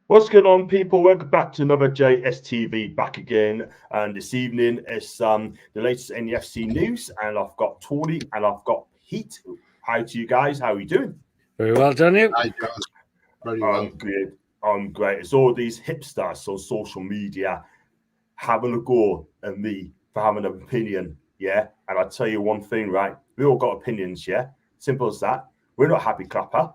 What's going on, people? Welcome back to another JSTV back again. And this evening is the latest NEFC news. And I've got Tawny and I've got Pete. Hi to you guys. How are you doing? Very well done, you. Hi, John. Very well. I'm good. I'm great. It's all these hipsters on social media having a go at me for having an opinion. Yeah. And I tell you one thing, right? We all got opinions. Yeah. Simple as that. We're not happy clapper.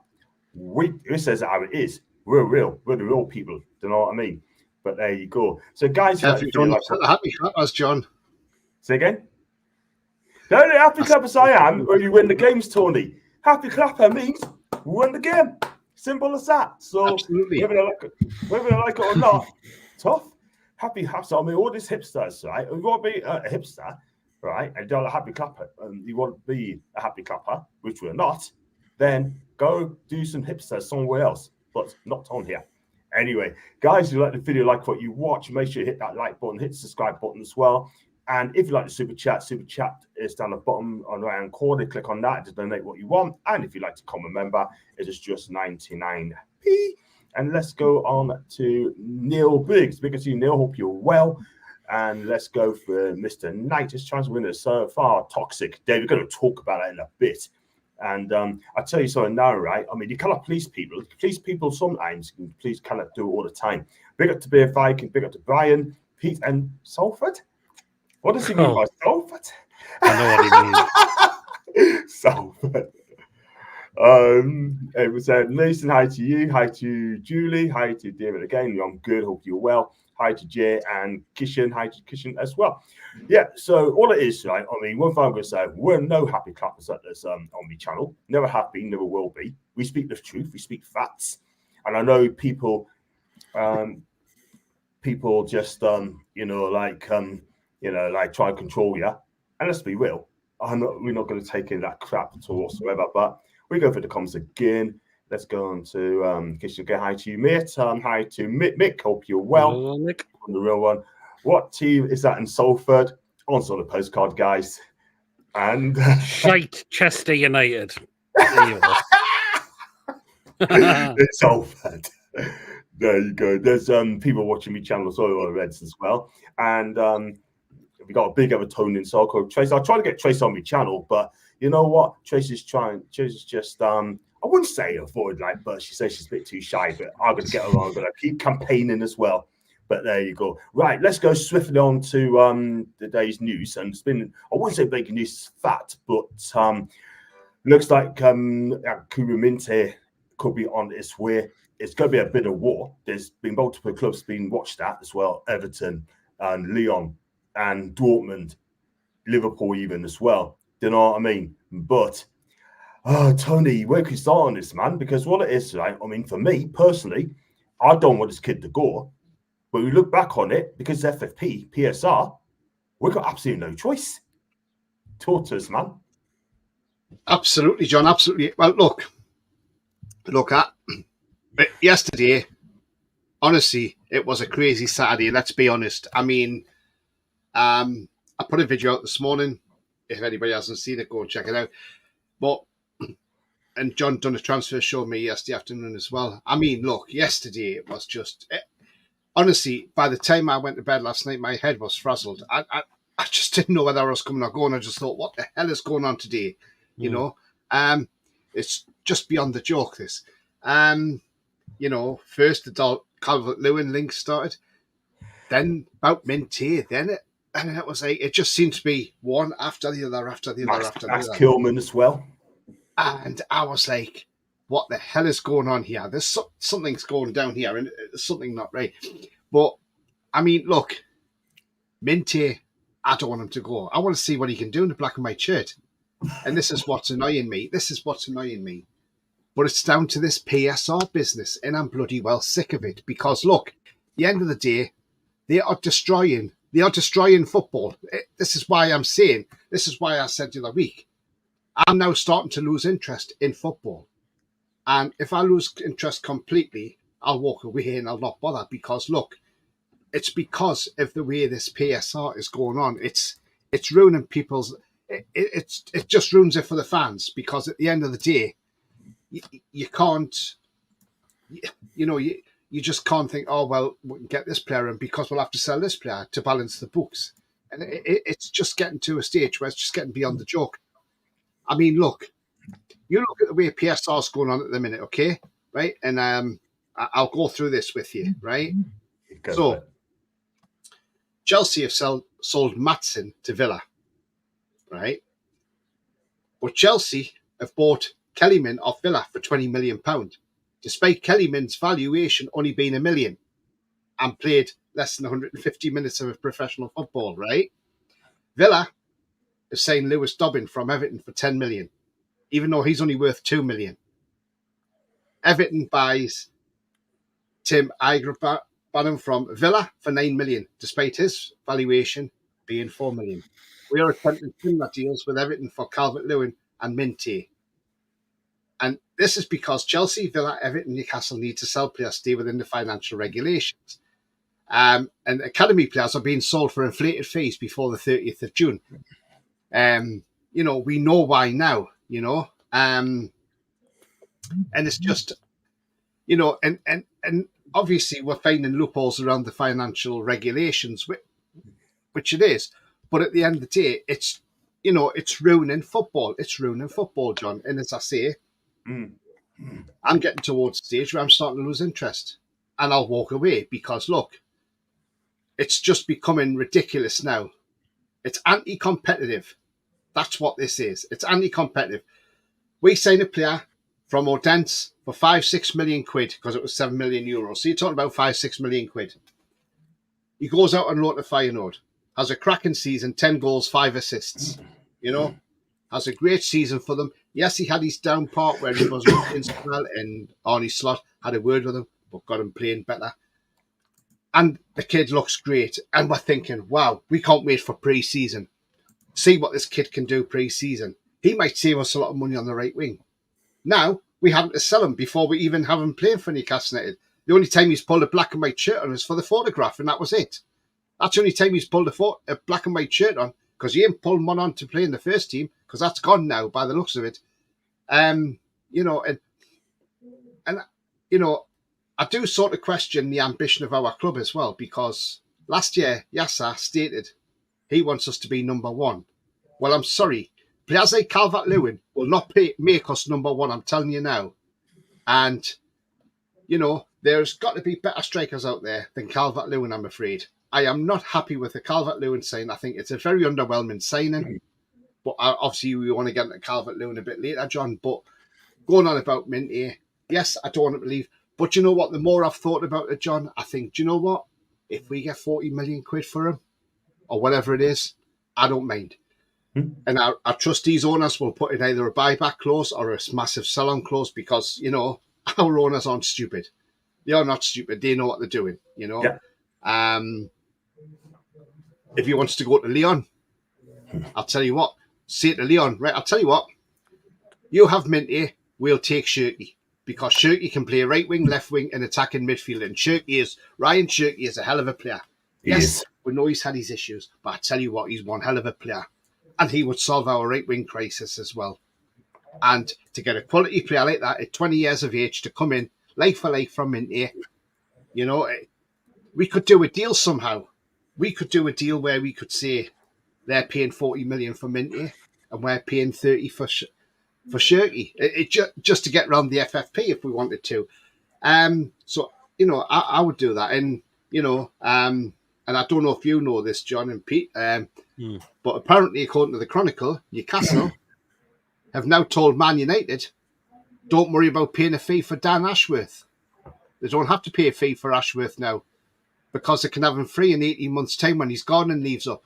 Who says it how it is? We're real. We're the real people. Do you know what I mean? But there you go. So, guys, happy clappers, John. Say again. The only happy clappers I am when you win the games, Tony. Happy clapper means we win the game. Simple as that. So, absolutely. Whether they like it or not, tough. Happy hipster. I mean, all these hipsters, right? You want to be a hipster, right? And you're a happy clapper, and you want to be a happy clapper, which we're not. Then go do some hipsters somewhere else. But not on here. Anyway, guys, if you like the video, like what you watch, make sure you hit that like button, hit the subscribe button as well. And if you like the super chat is down the bottom on the right hand corner. Click on that to donate what you want. And if you'd like to become a member, it is just 99p. And let's go on to Neil Biggs. Big to you, Neil. Hope you're well. And let's go for Mr. Knight. His chance winner so far toxic. Dave, we're going to talk about that in a bit. And I'll tell you something now, right? I mean, you cannot please people. You can please people sometimes. You can please cannot do it all the time. Big up to Beer Viking, big up to Brian, Pete, and Salford. What does he mean by Salford? I know what he means. Salford. It was Nathan, hi to you. Hi to Julie. Hi to David again. I'm good. Hope you're well. Hi to Jay and Kishan. Hi to Kishan as well. Yeah, so all it is, right? I mean, one thing I'm going to say, we're no happy clappers at this on the channel. Never have been, never will be. We speak the truth. We speak facts. And I know people just, try to control you. And let's be real. We're not going to take in that crap at all whatsoever. But we go for the comments again. Let's go on to Kishan. Hi to you, mate. Hi to Mick. Hope you're well. Hello, Mick. On the real one. What team is that in Salford? On the postcard, guys. And Shite Chester United. It's Salford. There you go. There's people watching me channel, so Reds as well. And we got a big Evertonian soccer. Trace, I'll try to get Trace on my channel, but you know what? Trace is just I wouldn't say avoid but she says she's a bit too shy, but I'm gonna get her on, but I keep campaigning as well. But there you go. Right, let's go swiftly on to the day's news. And it's been, I wouldn't say breaking news is fat, but looks like Kuru Minte could be on its way. It's going to be a bit of war. There's been multiple clubs being watched at as well. Everton and Lyon and Dortmund, Liverpool even as well. Do you know what I mean? But, Tony, where can you start on this, man? Because what it is, right? I mean, for me personally, I don't want this kid to go. But we look back on it, because FFP, PSR, we've got absolutely no choice. Talk to us, man. Absolutely, John, absolutely. Well, look at yesterday, honestly, it was a crazy Saturday, let's be honest. I mean, I put a video out this morning. If anybody hasn't seen it, go and check it out. And John done a transfer show with me yesterday afternoon as well. I mean, look, yesterday it was just... honestly, by the time I went to bed last night, my head was frazzled. I just didn't know whether I was coming or going. I just thought, what the hell is going on today? You know, it's just beyond the joke, this. First the Calvert-Lewin link started, then about Minty, then it was like, it just seemed to be one after the other, after the other, after the other. That's Kilman as well. And I was like, what the hell is going on here? There's something's going down here, and there's something not right. But I mean, look, Minty, I don't want him to go. I want to see what he can do in the black and white shirt. And this is what's annoying me. But it's down to this PSR business, and I'm bloody well sick of it. Because look, at the end of the day, they are destroying football. This is why I said the other week, I'm now starting to lose interest in football. And if I lose interest completely, I'll walk away and I'll not bother, because look, it's because of the way this PSR is going on. It's ruining people's. It just ruins it for the fans, because at the end of the day, you can't. You you just can't think, oh, well, we can get this player in because we'll have to sell this player to balance the books. And it's just getting to a stage where it's just getting beyond the joke. I mean, look, you look at the way PSR is going on at the minute, okay? Right? And I'll go through this with you, right? So, Chelsea have sold Maatsen to Villa, right? But Chelsea have bought Kellyman off Villa for £20 million, despite Kellyman's valuation only being $1 million and played less than 150 minutes of professional football, right? Villa is saying Lewis Dobbin from Everton for $10 million, even though he's only worth $2 million. Everton buys Tim Igrabanham from Villa for $9 million, despite his valuation being $4 million. We are attempting similar deals with Everton for Calvert-Lewin and Minty. And this is because Chelsea, Villa, Everton, Newcastle need to sell players stay within the financial regulations. And academy players are being sold for inflated fees before the 30th of June. We know why now, and it's just, and obviously we're finding loopholes around the financial regulations, which it is. But at the end of the day, it's ruining football. It's ruining football, John. And as I say, I'm getting towards the stage where I'm starting to lose interest. And I'll walk away because, look, it's just becoming ridiculous now. It's anti-competitive. That's what this is. It's anti-competitive. We signed a player from Odense for 5-6 million quid because it was 7 million euros. So you're talking about 5-6 million quid. He goes out on loan to Feyenoord, has a cracking season, 10 goals, 5 assists. Has a great season for them. Yes, he had his down part where he was in well, and Arnie Slot had a word with him, but got him playing better. And the kid looks great. And we're thinking, wow, we can't wait for pre-season. See what this kid can do pre-season. He might save us a lot of money on the right wing. Now, we having to sell him before we even have him playing for Newcastle United. The only time he's pulled a black and white shirt on is for the photograph, and that was it. That's the only time he's pulled a black and white shirt on, because he ain't pulled one on to play in the first team, because that's gone now by the looks of it. I do sort of question the ambition of our club as well, because last year, Yasser stated he wants us to be number one. Well, I'm sorry. Players like Calvert-Lewin will not make us number one, I'm telling you now. And, there's got to be better strikers out there than Calvert-Lewin, I'm afraid. I am not happy with the Calvert-Lewin sign. I think it's a very underwhelming signing. But obviously, we want to get into Calvert-Lewin a bit later, John. But going on about Minty, yes, I don't want to believe. But you know what? The more I've thought about it, John, I think, do you know what? If we get 40 million quid for him, or whatever it is, I don't mind. And our trustees owners will put in either a buyback clause or a massive sell-on clause because, our owners aren't stupid. They are not stupid. They know what they're doing, Yeah. If he wants to go to Lyon, I'll tell you what. Say to Lyon, right, I'll tell you what. You have Minty, we'll take Shirky. Because Shirky can play right wing, left wing, and attacking midfield. And Ryan Shirky is a hell of a player. Yes, we know he's had his issues, but I tell you what, he's one hell of a player. And he would solve our right wing crisis as well. And to get a quality player like that at 20 years of age to come in, like for like from Minty, we could do a deal somehow. We could do a deal where we could say they're paying 40 million for Minty and we're paying 30 for Shirky. Just to get around the FFP if we wanted to. So, I would do that. And, and I don't know if you know this, John and Pete, but apparently, according to the Chronicle, Newcastle have now told Man United, don't worry about paying a fee for Dan Ashworth. They don't have to pay a fee for Ashworth now because they can have him free in 18 months' time when his gardening leaves up.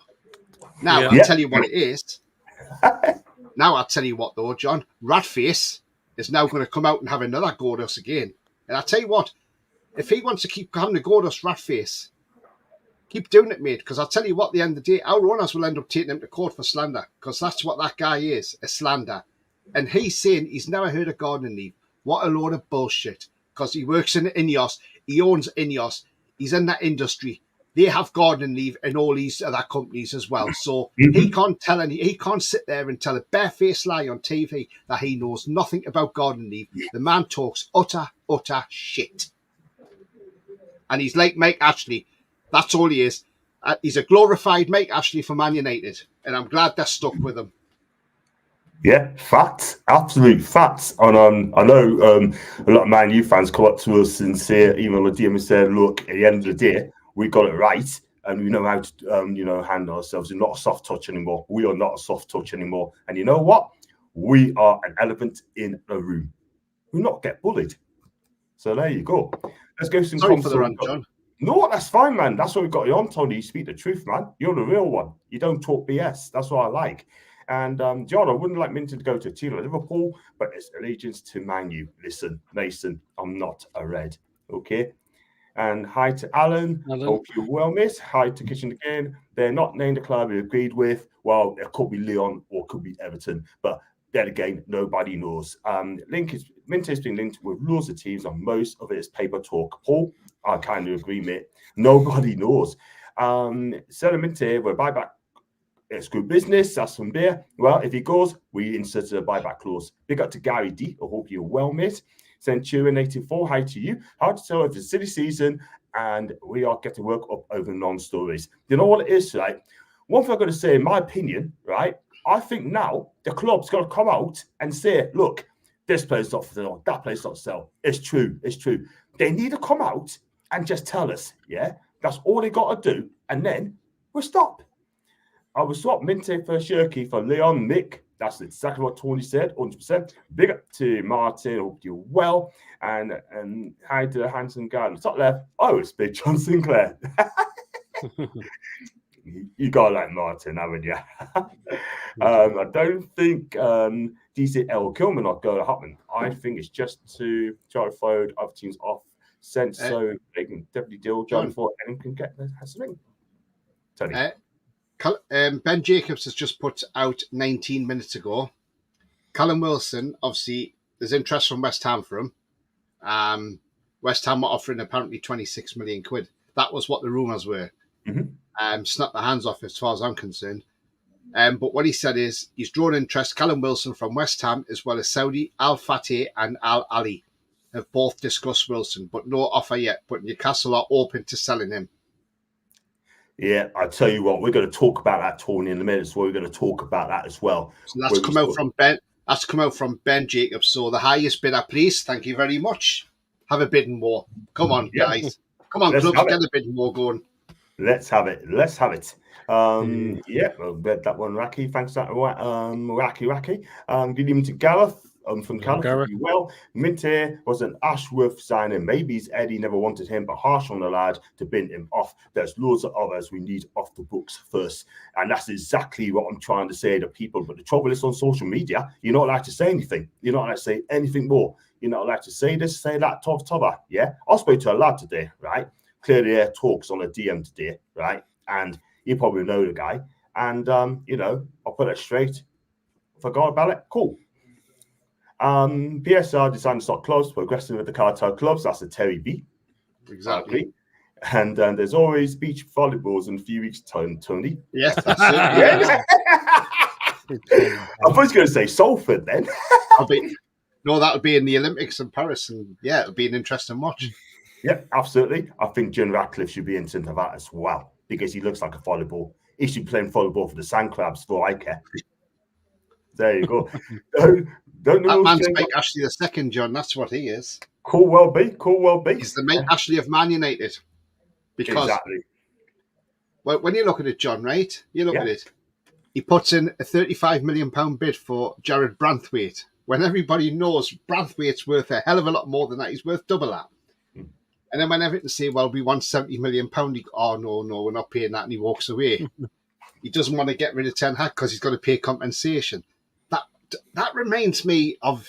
Now, I'll tell you what it is. Now, I'll tell you what, though, John. Ratface is now going to come out and have another go at us again. And I'll tell you what, if he wants to keep having a go at us, Ratface, keep doing it, mate, because I'll tell you what, at the end of the day, our owners will end up taking him to court for slander, because that's what that guy is, a slander. And he's saying he's never heard of gardening leave. What a load of bullshit, because he works in Ineos, he owns Ineos, he's in that industry. They have gardening leave and all these other companies as well. So he can't sit there and tell a barefaced lie on TV that he knows nothing about gardening leave. The man talks utter shit. And he's like Mike Ashley. That's all he is. He's a glorified Mike Ashley for Man United. And I'm glad they're stuck with him. Yeah, facts, absolute facts. And I know a lot of Man U fans come up to us and say, even on the DM and said, look, at the end of the day, we got it right. And we know how to, handle ourselves. We're not a soft touch anymore. We are not a soft touch anymore. And you know what? We are an elephant in a room. We'll not get bullied. So there you go. Let's go some. Sorry for the rant, John. No, that's fine, man. That's what we got you on, Tony. You speak the truth, man. You're the real one. You don't talk BS. That's what I like. And John, I wouldn't like Minton to go to a team like Liverpool, but it's allegiance to Man U. Listen, Mason, I'm not a red. Okay. And hi to Alan. Hope you're well, miss. Hi to Kitchen again. They're not named a club we agreed with. Well, it could be Leon or it could be Everton, but then again, nobody knows. Minton has been linked with loads of teams, and most of it is paper talk. Paul, I kind of agree, mate. Nobody knows. Selling Minton with buyback. It's good business. That's from there. Well, if he goes, we insert a buyback clause. Big up to Gary D. I hope you're well, mate. Centurion84, hi to you. Hard to tell if it's silly season, and we are getting work up over non-stories. You know what it is, right? One thing I've got to say, in my opinion, right? I think now the club's got to come out and say, look, this player's not for sale, that player's not for sale. It's true. It's true. They need to come out and just tell us, yeah? That's all they got to do, and then we'll stop. I will swap Minte for Shirky for Leon Mick. That's exactly what Tony said, 100%. Big up to Martin. Hope you're well. And hi to the handsome guy on the top left. Oh, it's big John Sinclair. You got to like Martin, haven't you? I don't think DCL Kilman are going to happen. I think it's just to try to throw other teams off scent so they can definitely deal John before anyone can get their something. Tony. Ben Jacobs has just put out 19 minutes ago. Callum Wilson, obviously, there's interest from West Ham for him. West Ham were offering apparently 26 million quid. That was what the rumours were. Mm-hmm. Snap the hands off as far as I'm concerned. But what he said is he's drawn interest. Callum Wilson from West Ham, as well as Saudi, Al Fateh and Al Ali, have both discussed Wilson, but no offer yet. But Newcastle are open to selling him. Yeah, I tell you what, we're going to talk about that, Tony, in a minute. So we're going to talk about that as well. So that's come out from Ben. That's come out from Ben Jacobs. So the highest bidder, please. Thank you very much. Have a bidding war. Come on, guys. Come on, clubs, get a bidding war going. Let's have it. Let's have it. Yeah, I'll bet that one, Raki. Thanks for that, Raki. Good evening to Gareth. From California. Well, Minte was an Ashworth signing. Maybe it's Eddie never wanted him, but harsh on the lad to bin him off. There's loads of others we need off the books first. And that's exactly what I'm trying to say to people. But the trouble is on social media, you're not allowed to say anything. You're not allowed to say anything more. You're not allowed to say this, say that, tova. Yeah? I spoke to a lad today, right? Clearly air talks on a DM today, right? And you probably know the guy. And, I'll put it straight. Forgot about it? Cool. PSR decided to start clubs, progressing with the cartel clubs. That's a Terry B. Exactly. And there's always beach volleyballs in a few weeks' time, Tony. Yes, that's it. I was going to say Salford then. That would be in the Olympics in Paris. And yeah, it would be an interesting watch. Yeah, absolutely. I think John Ratcliffe should be into that as well because he looks like a volleyball. He should be playing volleyball for the Sand Crabs for I care. There you go. Don't know that man's Mike Ashley II, John. That's what he is. Cool, well be. He's the Mike Ashley of Man United. Because exactly. When you look at it, John, right? You look at it. He puts in a £35 million bid for Jared Branthwaite. When everybody knows Branthwaite's worth a hell of a lot more than that. He's worth double that. And then when Everton say, well, we want £70 million, he goes, oh, no, we're not paying that. And he walks away. He doesn't want to get rid of Ten Hag because he's got to pay compensation. That reminds me of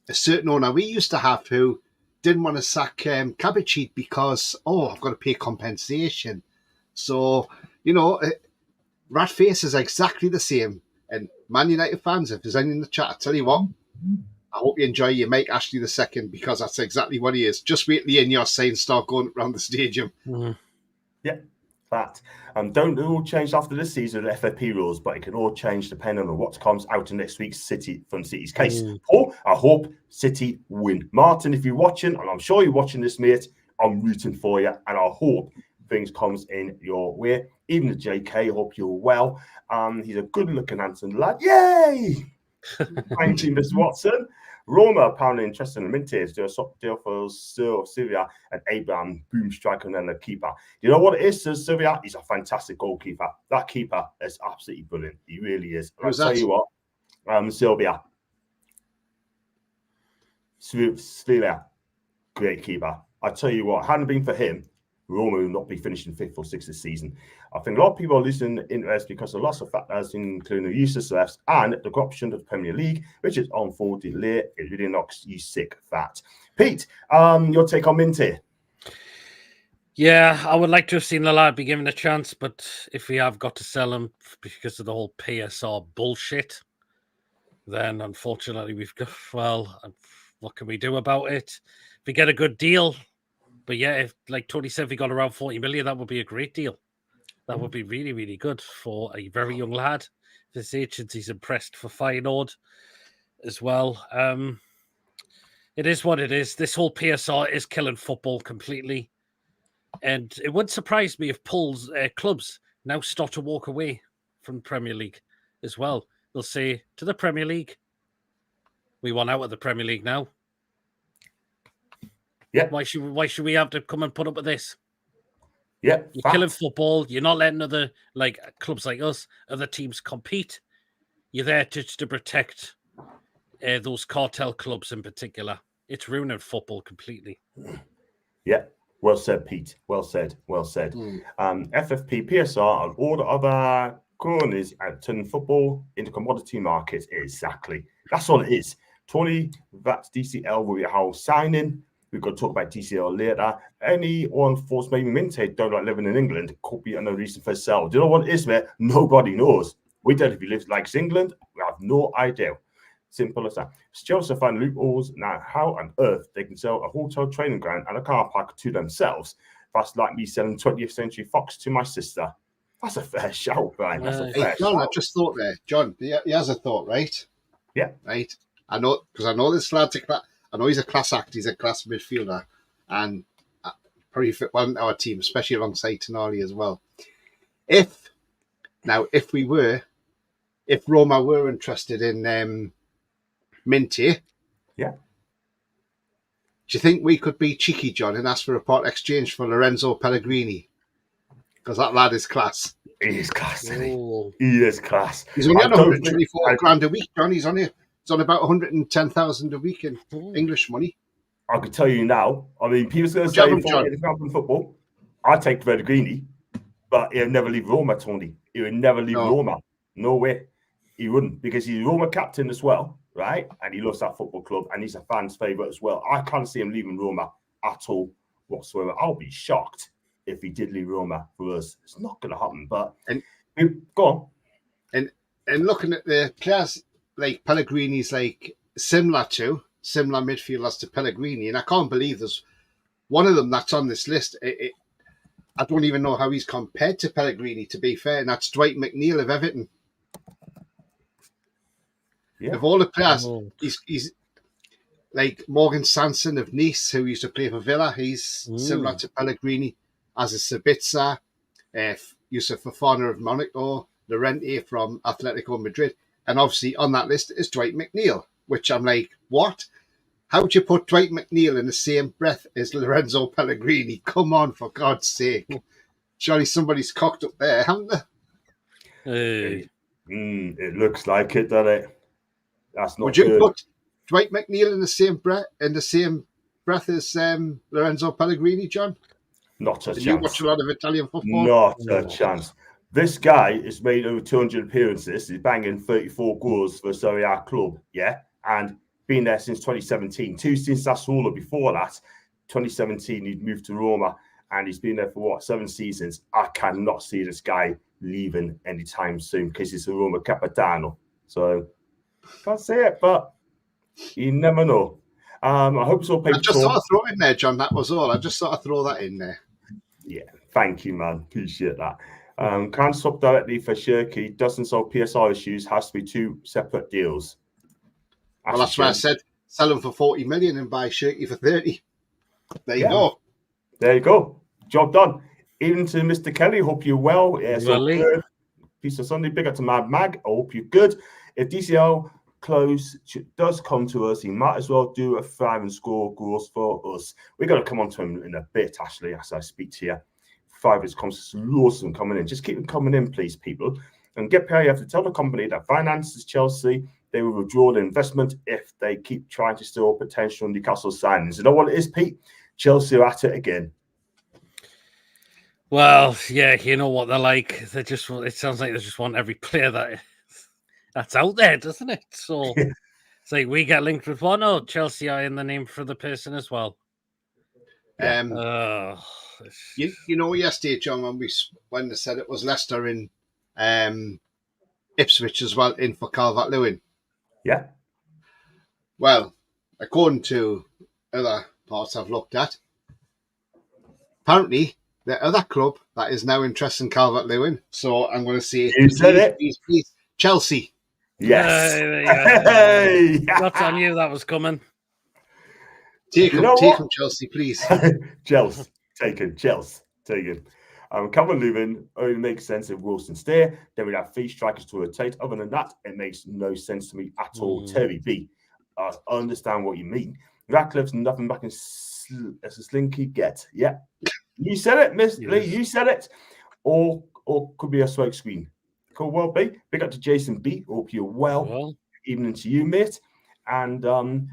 a certain owner we used to have who didn't want to sack Cabbage because, I've got to pay compensation. So, Ratface is exactly the same. And Man United fans, if there's any in the chat, I tell you what, I hope you enjoy your Mike Ashley II because that's exactly what he is. Just wait till the your signs start going around the stadium. Mm-hmm. Yeah. That don't all change after this season the FFP rules, but it can all change depending on what comes out in next week's City's case. Paul, I hope City win. Martin, if you're watching, and I'm sure you're watching this, mate, I I'm rooting for you, and I hope things comes in your way. Even the JK, hope you're well. He's a good-looking, handsome lad. Yay! Thank you, Mr. Watson. Roma apparently interested in Mintes. Do a soft deal for Sylvia and Abraham, boom striker, and then the keeper. You know what it is, Sylvia? He's a fantastic goalkeeper. That keeper is absolutely brilliant. He really is. I'll tell you what, Sylvia. Sylvia, great keeper. I tell you what, hadn't it been for him, Roma would not be finishing 5th or 6th this season. I think a lot of people are losing interest because of lots of factors, including the useless refs and the corruption of the Premier League, which is unfortunately it really knocks you sick. That, Pete, your take on Minty? Yeah, I would like to have seen the lad be given a chance, but if we have got to sell him because of the whole PSR bullshit, then unfortunately we've got, well, what can we do about it? If we get a good deal, but yeah, if like Tony said, if we got around 40 million, that would be a great deal. That would be really, really good for a very young lad. This agency's impressed for Feyenoord as well. It is what it is. This whole PSR is killing football completely. And it wouldn't surprise me if clubs now start to walk away from the Premier League as well. They'll say to the Premier League, we want out of the Premier League now. Yeah. Why should we have to come and put up with this? Yeah. You're killing football. You're not letting other clubs like us, other teams compete. You're there to protect those cartel clubs in particular. It's ruining football completely. Yeah. Well said, Pete. Well said. Well said. FFP, PSR, and all the other corners and turning football into commodity markets. Exactly. That's all it is. Tony, that's DCL will be a whole signing. We're going to talk about DCL later. Anyone thoughts maybe Minte don't like living in England? Could be another reason for sale. Do you know what it is, mate? Nobody knows. We don't know if he lives like England. We have no idea. Simple as that. Chelsea find loopholes now. How on earth they can sell a hotel training ground and a car park to themselves? That's like me selling 20th Century Fox to my sister. That's a fair shout, Brian. That's a fair John, shout. I just thought there. John, he has a thought, right? Yeah. Right. I know, because I know this lad's I know he's a class act. He's a class midfielder, and probably fit well in our team, especially alongside Tonali as well. If Roma were interested in Minty, yeah, do you think we could be cheeky, John, and ask for a part exchange for Lorenzo Pellegrini? Because that lad is class. He is class, isn't he? He is class. He's only on 124 grand a week, John. He's on about 110,000 a week in English money. I could tell you now. I mean, people's going to say in football, I take Pellegrini, but he'll never leave Roma, Tony. He would never leave Roma. No way. He wouldn't, because he's Roma captain as well, right? And he loves that football club, and he's a fan's favourite as well. I can't see him leaving Roma at all whatsoever. I'll be shocked if he did leave Roma for us. It's not going to happen, but go on. And looking at the players, like Pellegrini's like similar midfielders to Pellegrini, and I can't believe there's one of them that's on this list. I don't even know how he's compared to Pellegrini, to be fair, and that's Dwight McNeil of Everton. Yeah. Of all the players, he's like Morgan Sanson of Nice, who used to play for Villa. He's similar to Pellegrini, as is Sabitzer, Yusuf Fofana of Monaco, Llorente from Atletico Madrid. And obviously on that list is Dwight McNeil, which I'm like, what? How would you put Dwight McNeil in the same breath as Lorenzo Pellegrini? Come on, for God's sake. Surely somebody's cocked up there, haven't they? It looks like it, doesn't it? That's not Would you good. put Dwight McNeil in the same breath as Lorenzo Pellegrini, John? Not a chance. You watch a lot of Italian football? Not a chance. This guy has made over 200 appearances. He's banging 34 goals for a Serie A club, yeah? And been there since 2017. 2 since Sassuolo before that. 2017, he'd moved to Roma, and he's been there for, 7 seasons. I cannot see this guy leaving anytime soon because he's a Roma Capitano. So, can't say it, but you never know. I hope so. I just thought I'd throw it in there, John. That was all. I just thought I'd throw that in there. Yeah, thank you, man. Appreciate that. Can't swap directly for Shirky. Doesn't solve PSR issues. Has to be 2 separate deals. That's why I said sell him for 40 million and buy Shirky for 30. There you go. There you go. Job done. Even to Mr. Kelly, hope you're well. Yeah, so Really? good. Peace of Sunday. Big up to Mad Mag. I hope you're good. If DCL close does come to us, he might as well do a 5 and score goals for us. We're going to come on to him in a bit, Ashley, as I speak to you. 5 is awesome coming in. Just keep them coming in, please, people. And get paid. You have to tell the company that finances Chelsea. They will withdraw the investment if they keep trying to steal potential Newcastle signings. You know what it is, Pete? Chelsea are at it again. Well, yeah, you know what they're like. They just, it sounds like they just want every player that's out there, doesn't it? So it's like we get linked with one. Oh, Chelsea are in the name for the person as well. You know, yesterday, John, when they said it was Leicester in Ipswich as well, in for Calvert-Lewin. Yeah. Well, according to other parts I've looked at, apparently the other club that is now interested in Calvert-Lewin. So I'm going to say, you said please, Chelsea. Yes. Hey. That's, I knew that was coming. Take him, Chelsea, please. Chelsea, taken. Calvert-Lewin only makes sense if Wilson stay. Then we'd have 3 strikers to rotate. Other than that, it makes no sense to me at all. Terry B, I understand what you mean. Radcliffe's nothing back as a slinky get. Yeah. You said it, Miss Lee. You said it. Or could be a smoke screen. Cool, well, B. Big up to Jason B. Hope you're well. Evening to you, mate. And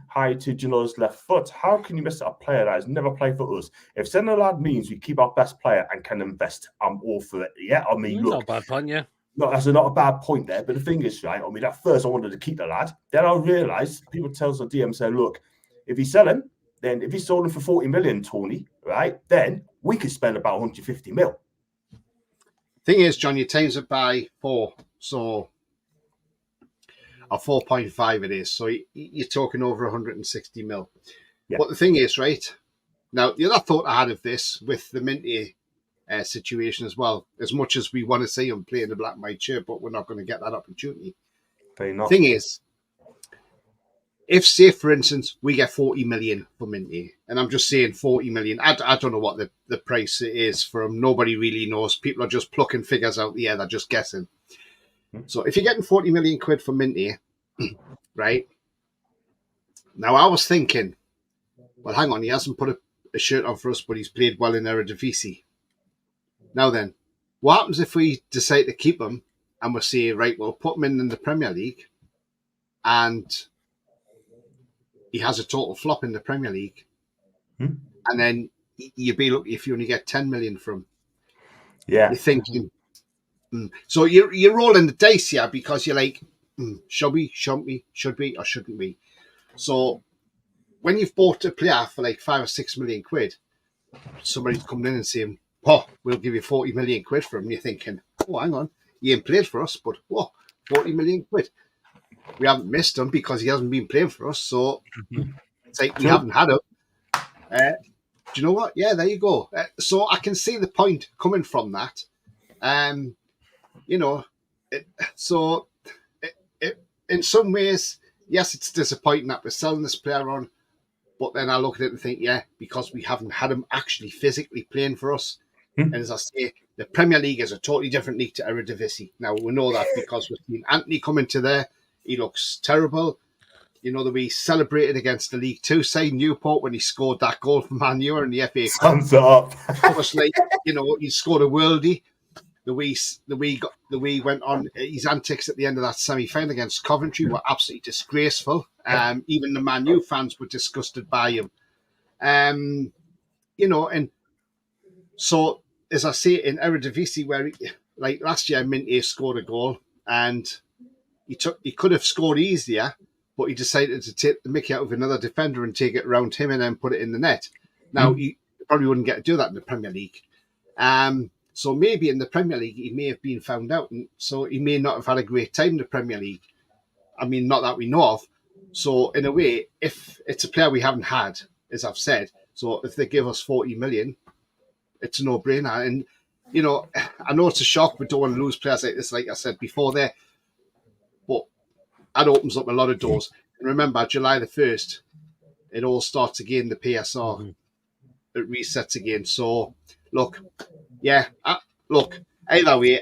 hi to Janola's left foot. How can you miss a player that has never played for us? If sending a lad means we keep our best player and can invest, I'm all for it. Yeah, I mean, look. Not a bad point, yeah. No, that's not a bad point there. But the thing is, right, I mean, at first I wanted to keep the lad. Then I realised people tell us on DM, say, look, if you sell him, then if you sold him for 40 million, Tony, right, then we could spend about 150 mil. Thing is, John, you times it by 4, so or 4.5 it is. So you're talking over 160 mil. Yeah. But the thing is, right, now the other thought I had of this with the Minty situation as well, as much as we want to see him play in the black and white shirt, but we're not going to get that opportunity. The thing is, if, say, for instance, we get 40 million for Minty, and I'm just saying 40 million, I don't know what the price is for him. Nobody really knows. People are just plucking figures out the air. They're just guessing. So if you're getting 40 million quid for Minty, right? Now, I was thinking, well, hang on, he hasn't put a shirt on for us, but he's played well in Eredivisie. Now then, what happens if we decide to keep him and we'll say, right, we'll put him in the Premier League and he has a total flop in the Premier League. And then you'd be lucky if you only get 10 million from him. Yeah. You're thinking. So you're rolling the dice here because you're like, should we, or shouldn't we? So when you've bought a player for like 5 or 6 million quid, somebody's coming in and saying, oh, we'll give you 40 million quid for him. You're thinking, oh, hang on, he ain't played for us, but 40 million quid. We haven't missed him because he hasn't been playing for us. So it's like we haven't had him. Do you know what? Yeah, there you go. So I can see the point coming from that. You know, in some ways, yes, it's disappointing that we're selling this player on, but then I look at it and think, yeah, because we haven't had him actually physically playing for us. And as I say, the Premier League is a totally different league to Eredivisie. Now, we know that because we've seen Anthony come into there. He looks terrible. You know, that we celebrated against the League Two side, Newport, when he scored that goal for Man U in the FA Cup. Thumbs up. It was like, you know, he scored a worldie. The way went on his antics at the end of that semi-final against Coventry were absolutely disgraceful. Even the Man U fans were disgusted by him. You know, and so as I say in Eredivisie, where like last year, Minty scored a goal and he could have scored easier, but he decided to take the mickey out of another defender and take it around him and then put it in the net. Now he probably wouldn't get to do that in the Premier League. So maybe in the Premier League, he may have been found out. And so he may not have had a great time in the Premier League. I mean, not that we know of. So in a way, if it's a player we haven't had, as I've said, so if they give us 40 million, it's a no-brainer. And, you know, I know it's a shock. We don't want to lose players like this, like I said before there. But that opens up a lot of doors. And remember, July the 1st, it all starts again, the PSR. it resets again. So, look, yeah, look, either way,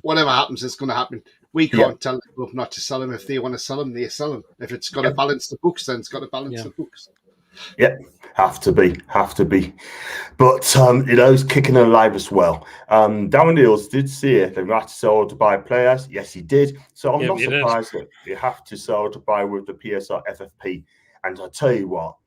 whatever happens, it's going to happen. We can't tell the club not to sell him. If they want to sell him, they sell him. If it's got to balance the books, then it's got to balance the books. Yeah, have to be. But he's kicking alive as well. Darren Neals did see it. They might sell to buy players. Yes, he did. So I'm not surprised that they have to sell to buy with the PSR FFP. And I tell you what,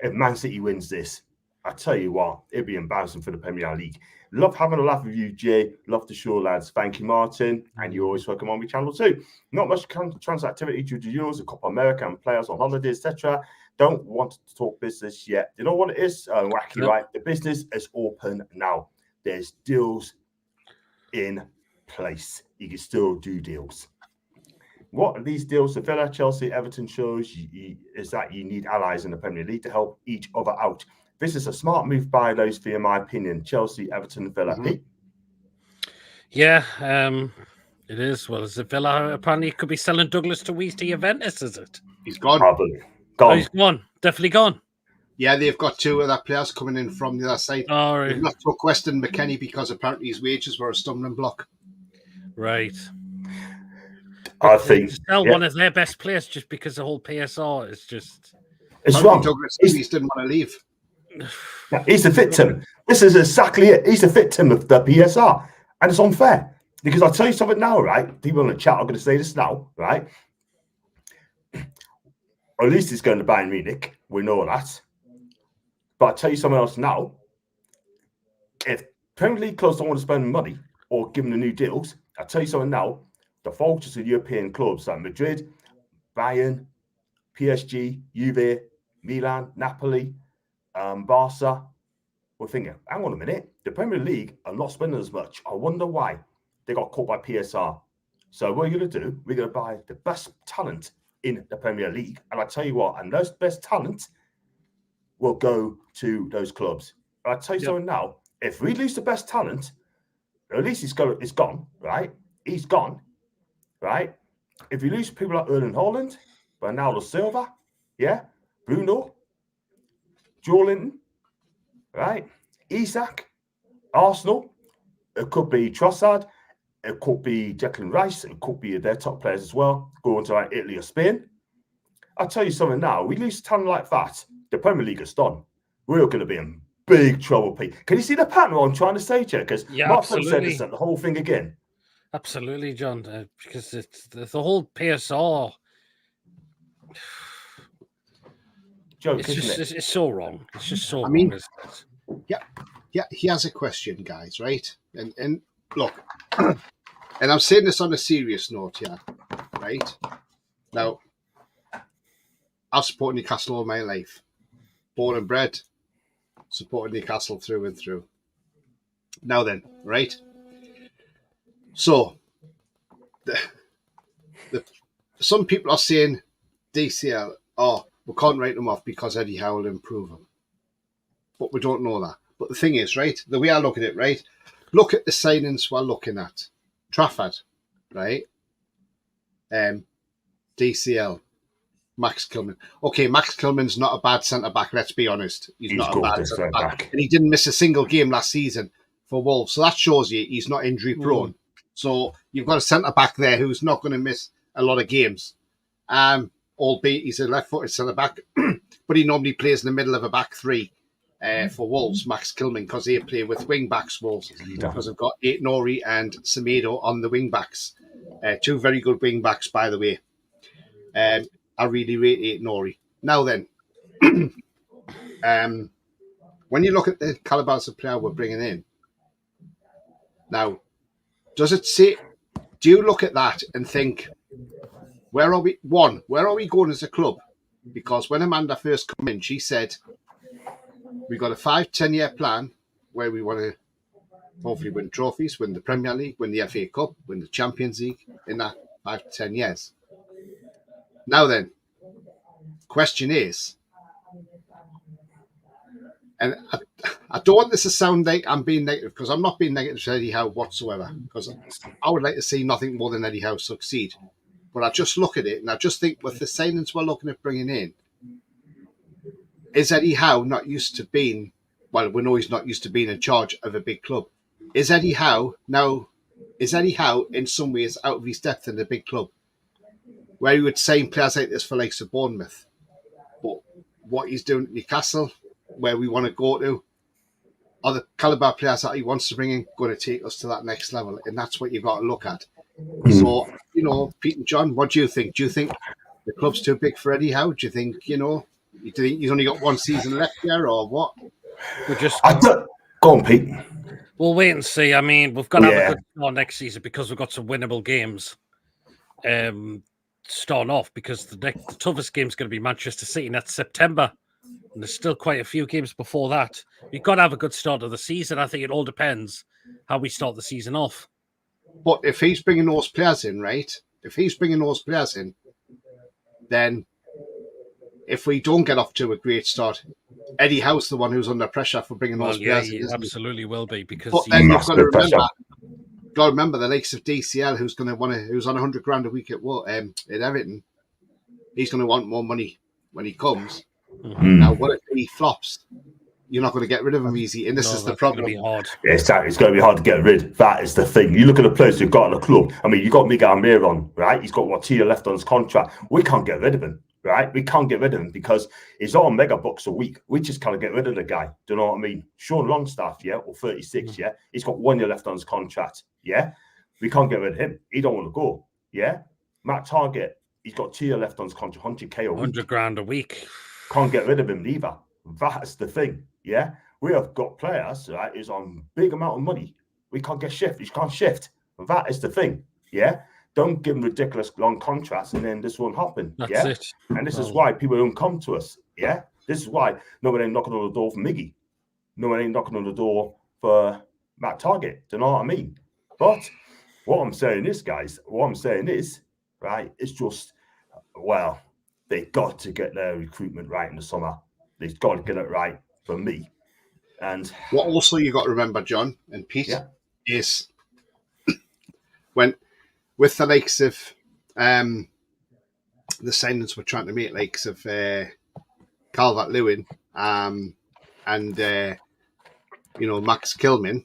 if Man City wins this, I tell you what, it'd be embarrassing for the Premier League. Love having a laugh with you, Jay. Love the show, lads. Thank you, Martin. And you're always welcome on my channel too. Not much transactivity due to yours, a Copa America and players on holiday, etc. Don't want to talk business yet. You know what it is? Wacky, right? The business is open now. There's deals in place. You can still do deals. What are these deals? The Villa, Chelsea, Everton shows is that you need allies in the Premier League to help each other out. This is a smart move by those three, in my opinion. Chelsea, Everton, Villa. Yeah, it is. Well, is it Villa? Apparently, it could be selling Douglas Luiz to Juventus, is it? He's gone. Probably. Oh, he's gone. Definitely gone. Yeah, they've got two other players coming in from the other side. Oh, right. They've not took Weston McKennie because apparently his wages were a stumbling block. Right. I think to sell one of their best players just because the whole PSR is just. It's wrong. Douglas Luiz didn't want to leave. He's the victim. This is exactly it. He's the victim of the PSR. And it's unfair. Because I'll tell you something now, right? People in the chat are going to say this now, right? Or at least he's going to Bayern Munich. We know that. But I'll tell you something else now. If Premier League clubs don't want to spend money or give them the new deals, I'll tell you something now. The focus of European clubs like Madrid, Bayern, PSG, Juve, Milan, Napoli, Barca, we're thinking, hang on a minute, the Premier League are not spending as much. I wonder why. They got caught by PSR. So what are you going to do? We're going to buy the best talent in the Premier League. And I tell you what, and those best talent will go to those clubs. But I tell you something now, if we lose the best talent, at least it's gone, right? He's gone, right? If you lose people like Erling Haaland, Bernardo Silva, Bruno, Joe Linton, right? Isak, Arsenal, it could be Trossard, it could be Declan Rice, it could be their top players as well, going to like Italy or Spain. I'll tell you something now, we lose talent like that, the Premier League is done. We're going to be in big trouble, Pete. Can you see the pattern I'm trying to say to you? Because Mark said this, the whole thing again. Absolutely, John, because it's the whole PSR. Joke, it's so wrong. It's just so wrong. Mean, yeah. Here's a question, guys. Right, and look, and I'm saying this on a serious note here. Right now, I've supported Newcastle all my life, born and bred, supported Newcastle through and through. Now then, right. So, some people are saying DCL, we can't write them off because Eddie Howe will improve them. But we don't know that. But the thing is, right, the way I look at it, right, look at the signings we're looking at. Trafford, right, DCL, Max Kilman. Okay, Max Kilman's not a bad centre-back, let's be honest. He's not a bad centre-back. And he didn't miss a single game last season for Wolves. So that shows you he's not injury-prone. So you've got a centre-back there who's not going to miss a lot of games. Albeit he's a left-footed centre-back, but he normally plays in the middle of a back three for Wolves, Max Kilman, because they play with wing-backs, Wolves, because they've got Nori and Semedo on the wing-backs. Two very good wing-backs, by the way. I really rate Nori. Now then, when you look at the calibers of player we're bringing in, now, does it say, do you look at that and think, where are we going as a club? Because when Amanda first came in, she said, we got a 5-10 year plan where we want to hopefully win trophies, win the Premier League, win the FA Cup, win the Champions League in that 5 to 10 years. Now then, question is, and I don't want this to sound like I'm being negative, because I'm not being negative to Eddie Howe whatsoever, because I would like to see nothing more than Eddie Howe succeed. But I just look at it and I just think with the signings we're looking at bringing in, is Eddie Howe not used to being well, we know he's not used to being in charge of a big club. Is Eddie Howe in some ways out of his depth in a big club, where he would sign players like this for likes of Bournemouth, but what he's doing at Newcastle, where we want to go to, are the caliber players that he wants to bring in going to take us to that next level? And that's what you've got to look at. So, Pete and John, what do you think? Do you think the club's too big for Eddie Howe? Do you think, do you think he's only got one season left here, or what? Go on, Pete. We'll wait and see. I mean, we've got to have a good start next season because we've got some winnable games starting off, because the toughest game is going to be Manchester City, and that's September. And there's still quite a few games before that. You've got to have a good start of the season. I think it all depends how we start the season off. But if he's bringing those players in, right? Then if we don't get off to a great start, Eddie Howe's the one who's under pressure for bringing those players in. He absolutely will be, because but then you've got to remember the likes of DCL, who's on $100,000 a week at Everton. He's going to want more money when he comes. Mm-hmm. Now, what if he flops? You're not going to get rid of him easy, and this is the problem. It's going to be hard. Yeah, exactly. It's going to be hard to get rid. That is the thing. You look at the players you've got in the club. I mean, you got Miguel Almiron, right? He's got what, 2 years left on his contract. We can't get rid of him, right? We can't get rid of him because he's on mega bucks a week. We just can't get rid of the guy. Do you know what I mean? Sean Longstaff, or 36, he's got 1 year left on his contract, We can't get rid of him. He don't want to go, Matt Target, he's got 2 years left on his contract, 100K a week. $100,000 a week. Can't get rid of him either. That's the thing, We have got players, right, who's on big amount of money. We can't get shift. You can't shift. That is the thing, Don't give them ridiculous long contracts and then this won't happen, That's it. And this is why people don't come to us, This is why nobody ain't knocking on the door for Miggy. Nobody ain't knocking on the door for Matt Target. Do you know what I mean? But what I'm saying is, guys, right, it's just, well, they got to get their recruitment right in the summer. They've got to get it right for me. And what also you got to remember, John and Pete, is when with the likes of the signings we're trying to make, likes of Calvert-Lewin and Max Kilman,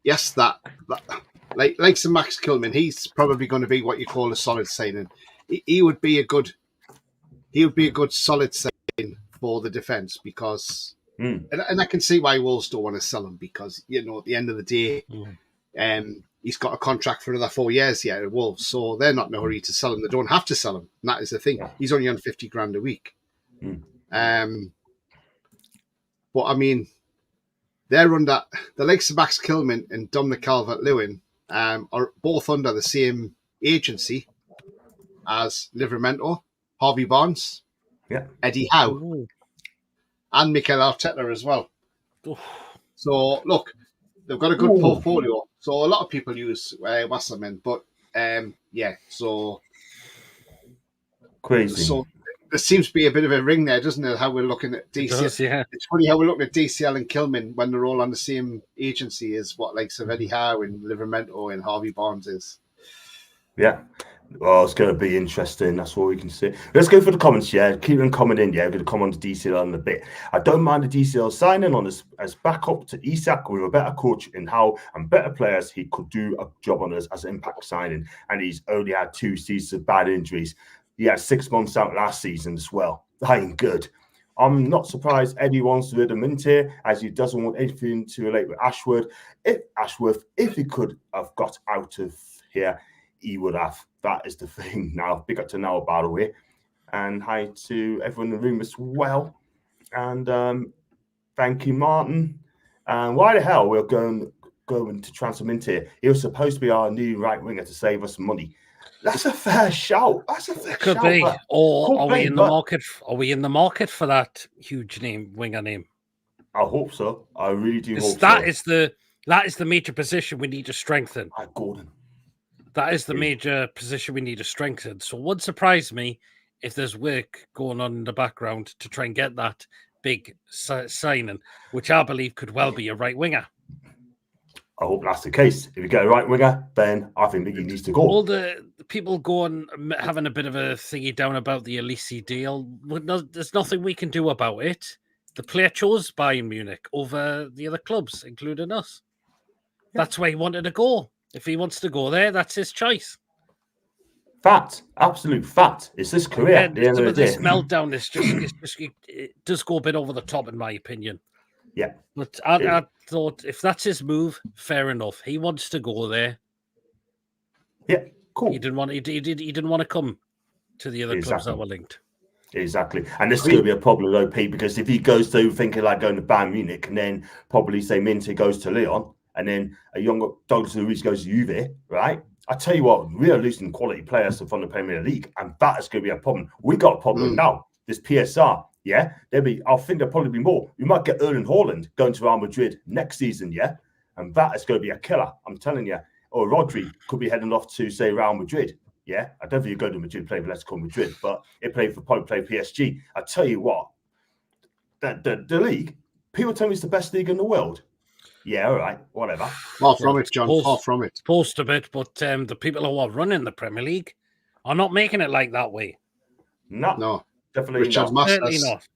yes, that likes of Max Kilman, he's probably going to be what you call a solid signing. He would be a good solid signing for the defence, because and I can see why Wolves don't want to sell him, because at the end of the day, he's got a contract for another 4 years yet at Wolves, so they're not in a hurry to sell him. They don't have to sell him. And that is the thing. He's only on $50,000 a week. But I mean, they're under the likes of Max Kilman and Dominic Calvert-Lewin are both under the same agency as Livramento, Harvey Barnes, Eddie Howe, and Mikel Arteta as well. So look, they've got a good portfolio. So a lot of people use Wasserman, but so crazy. So there seems to be a bit of a ring there, doesn't it? How we're looking at DCL. It's funny how we're looking at DCL and Kilman when they're all on the same agency as what likes of Eddie Howe and Livramento and Harvey Barnes is. Yeah. Well, it's going to be interesting. That's what we can see. Let's go for the comments. Keep them coming in. We're going to come on to DCL in a bit. I don't mind the DCL signing on as backup to Isak with a better coach in Howe and better players. He could do a job on us as an impact signing, and he's only had 2 seasons of bad injuries. He had 6 months out last season as well. That ain't good. I'm not surprised Eddie wants to rid of Mintier, as he doesn't want anything to relate with Ashworth. If he could have got out of here, he would have. That is the thing now. Big up to Noel, by the way. And hi to everyone in the room as well. And thank you, Martin. And why the hell we're going to transfer Mintier? He was supposed to be our new right winger to save us money. That's a fair shout. Could be. Or are we in the market? Are we in the market for that huge winger name? I hope so. I really do hope that so. That is the major position we need to strengthen. Gordon. That is the major position we need to strengthen. So it wouldn't surprise me if there's work going on in the background to try and get that big signing, which I believe could well be a right winger. I hope that's the case. If you get a right winger, then I think he needs to go. All the people going having a bit of a thingy down about the Elise deal. There's nothing we can do about it. The player chose Bayern Munich over the other clubs, including us. Yeah. That's where he wanted to go. If he wants to go there, that's his choice. Fact, absolute fact. It's his career. At the end of the day. This meltdown it does go a bit over the top, in my opinion. Yeah, but I thought if that's his move, fair enough. He wants to go there. Yeah, cool. He didn't want to come to the other clubs that were linked. Exactly, and this could be a problem though, Pete, because if he goes to thinking like going to Bayern Munich, and then probably say Minty goes to Lyon, and then a younger Douglas Luiz goes to Juve, right? I tell you what, we are losing quality players from the Premier League, and that is going to be a problem. We got a problem now. This PSR, yeah, I think there'll probably be more. We might get Erling Haaland going to Real Madrid next season, yeah, and that is going to be a killer. I'm telling you. Or Rodri could be heading off to say Real Madrid. Yeah, I don't think you go to Madrid play for Atletico Madrid, but it probably play PSG. I tell you what, the league, people tell me it's the best league in the world. Yeah, all right, whatever. Far from it, John. Far from it. Post a bit, but the people who are running the Premier League are not making it like that way. No, definitely Richard not. Certainly not.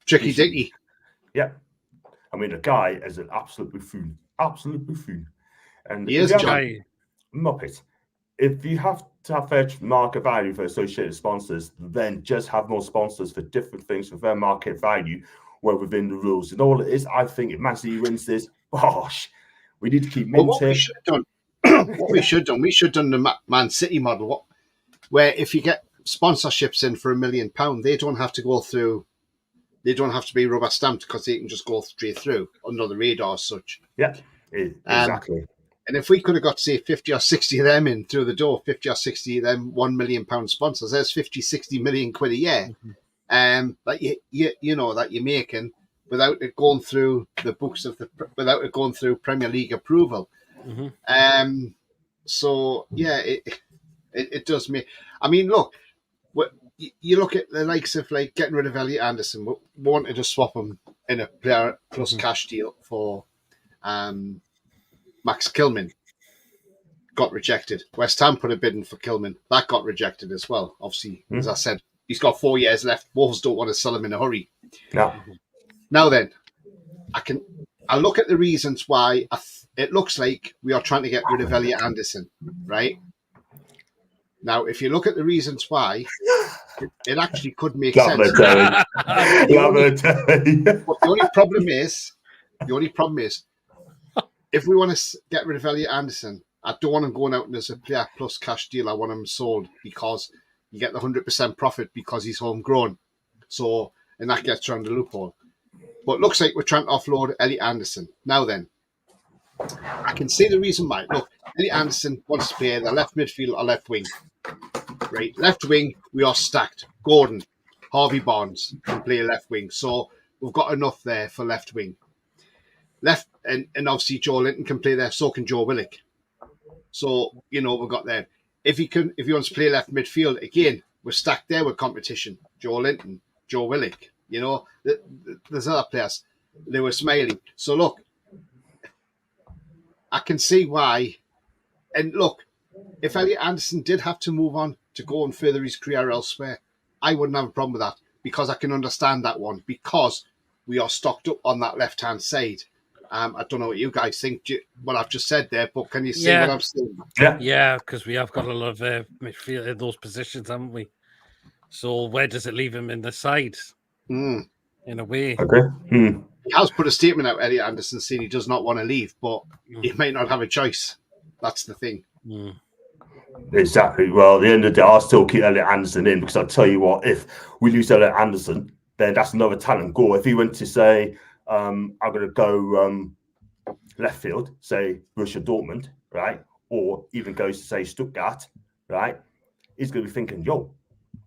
Tricky Dicky. Yeah, I mean the guy is an absolute buffoon. Absolute buffoon. And he is Muppet. If you have to have fair market value for associated sponsors, then just have more sponsors for different things for fair market value, well within the rules. And all it is, I think if Man City wins this, gosh, we need to keep Minty. What we should have done, we should have done the Man City model, where if you get sponsorships in for £1 million, they don't have to go through. They don't have to be rubber stamped because they can just go straight through under the radar as such. Yeah, exactly. And if we could have got, say, 50 or 60 of them in through the door, 50 or 60 of them £1 million sponsors, there's 50, 60 million quid a year. That you know that you're making without it going through the books of without it going through Premier League approval. So yeah, it does make. I mean, look, you look at the likes of like getting rid of Elliot Anderson. We wanted to swap him in a player plus cash deal for Max Kilman. Got rejected. West Ham put a bid in for Kilman. That got rejected as well. Obviously, as I said, he's got 4 years left. Wolves don't want to sell him in a hurry. No. Now then, I look at the reasons why it looks like we are trying to get rid of Elliot Anderson, right? Now, if you look at the reasons why, it actually could make sense. But the only problem is, if we want to get rid of Elliot Anderson, I don't want him going out as a player plus cash deal. I want him sold because you get the 100% profit because he's homegrown. So, and that gets around the loophole. But it looks like we're trying to offload Elliot Anderson. Now then, I can see the reason why. Look, Elliot Anderson wants to play the left midfield or left wing. Right, left wing, we are stacked. Gordon, Harvey Barnes can play left wing. So we've got enough there for left wing. Left, and obviously Joe Linton can play there, so can Joe Willock. So, we've got there. If he wants to play left midfield, again, we're stacked there with competition. Joe Linton, Joe Willock, there's other players. They were smiling. So look, I can see why. And look, if Elliot Anderson did have to move on to go and further his career elsewhere, I wouldn't have a problem with that because I can understand that one because we are stocked up on that left-hand side. I don't know what you guys think, what I've just said there, but can you see what I'm saying? Yeah, because we have got a lot of midfield in those positions, haven't we? So where does it leave him in the sides? In a way. Okay. He has put a statement out, Elliot Anderson, saying he does not want to leave, but he might not have a choice. That's the thing. Exactly. Well, at the end of the day, I'll still keep Elliot Anderson in because I'll tell you what, if we lose Elliot Anderson, then that's another talent goal. If he went to say, I'm going to go left field, say Borussia Dortmund, right? Or even goes to say Stuttgart, right? He's going to be thinking, yo,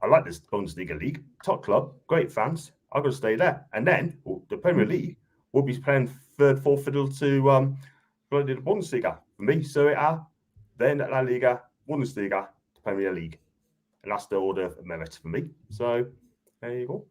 I like this Bundesliga league, top club, great fans. I'm going to stay there. And then the Premier League will be playing third, fourth fiddle to the Bundesliga. For me, Serie A, then La Liga, Bundesliga, Premier League. And that's the order of merit for me. So there you go.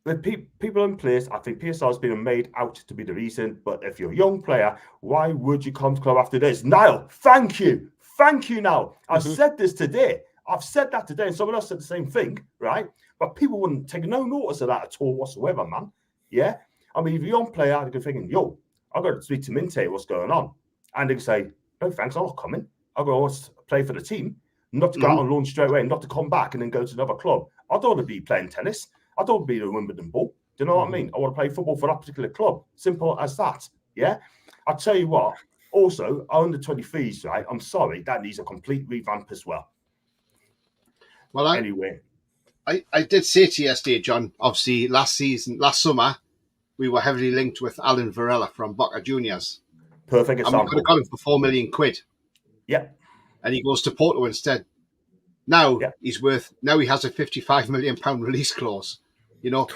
with people in place, I think PSR has been made out to be the reason. But if you're a young player, why would you come to club after this? Niall, thank you. Thank you, Niall. I've said this today. I've said that today, and someone else said the same thing, right? But people wouldn't take no notice of that at all whatsoever, man. Yeah? I mean, if you're a young player, you're thinking, yo, I've got to speak to Minte, what's going on? And they can say, no, thanks, I'm not coming. I've got to play for the team, not to go out on loan straight away, not to come back and then go to another club. I don't want to be playing tennis. I don't want to be the Wimbledon ball. Do you know what I mean? I want to play football for that particular club. Simple as that. Yeah? I'll tell you what, also, our under-23s, right? I'm sorry, that needs a complete revamp as well. Well, anyway. I did say to you yesterday, John, obviously last summer, we were heavily linked with Alan Varela from Boca Juniors. Perfect example. And we could have got him for £4 million. Yeah. And he goes to Porto instead. Now he has a £55 million release clause. You know,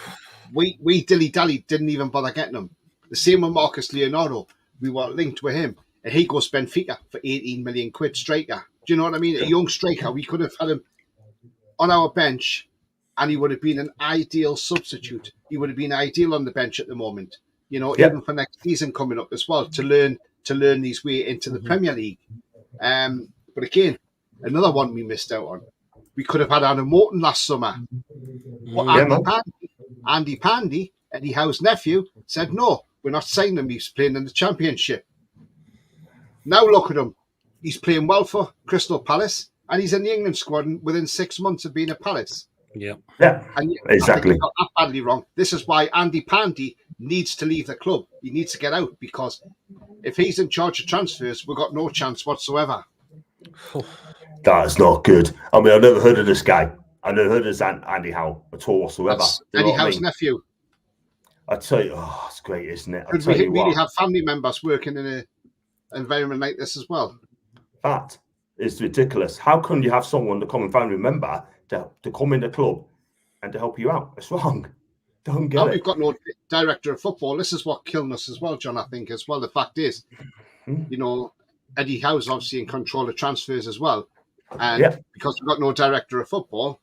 we dilly-dally didn't even bother getting him. The same with Marcus Leonardo. We were linked with him. And he goes to Benfica for £18 million striker. Do you know what I mean? A young striker. We could have had him on our bench and he would have been an ideal substitute. He would have been ideal on the bench at the moment. You know, even for next season coming up as well, to learn his way into the Premier League. But again, another one we missed out on. We could have had Adam Morton last summer. But Andy Pandy, Eddie Howe's nephew, said, no, we're not signing him. He's playing in the Championship. Now look at him. He's playing well for Crystal Palace and he's in the England squad within 6 months of being at Palace. Yeah, and exactly. I think got that badly wrong. This is why Andy Pandy needs to leave the club. He needs to get out because if he's in charge of transfers, we've got no chance whatsoever. That's not good. I mean, I've never heard of this guy. I've never heard of this Andy Howe at all whatsoever. That's Eddie Howe's nephew. I tell you, it's great, isn't it? Could we really have family members working in an environment like this as well? That is ridiculous. How can you have someone, the common family member, to come in the club and to help you out? It's wrong. Don't get it. We've got no director of football. This is what killed us as well, John, I think, as well. The fact is, you know, Eddie Howe's obviously in control of transfers as well. And because we've got no director of football,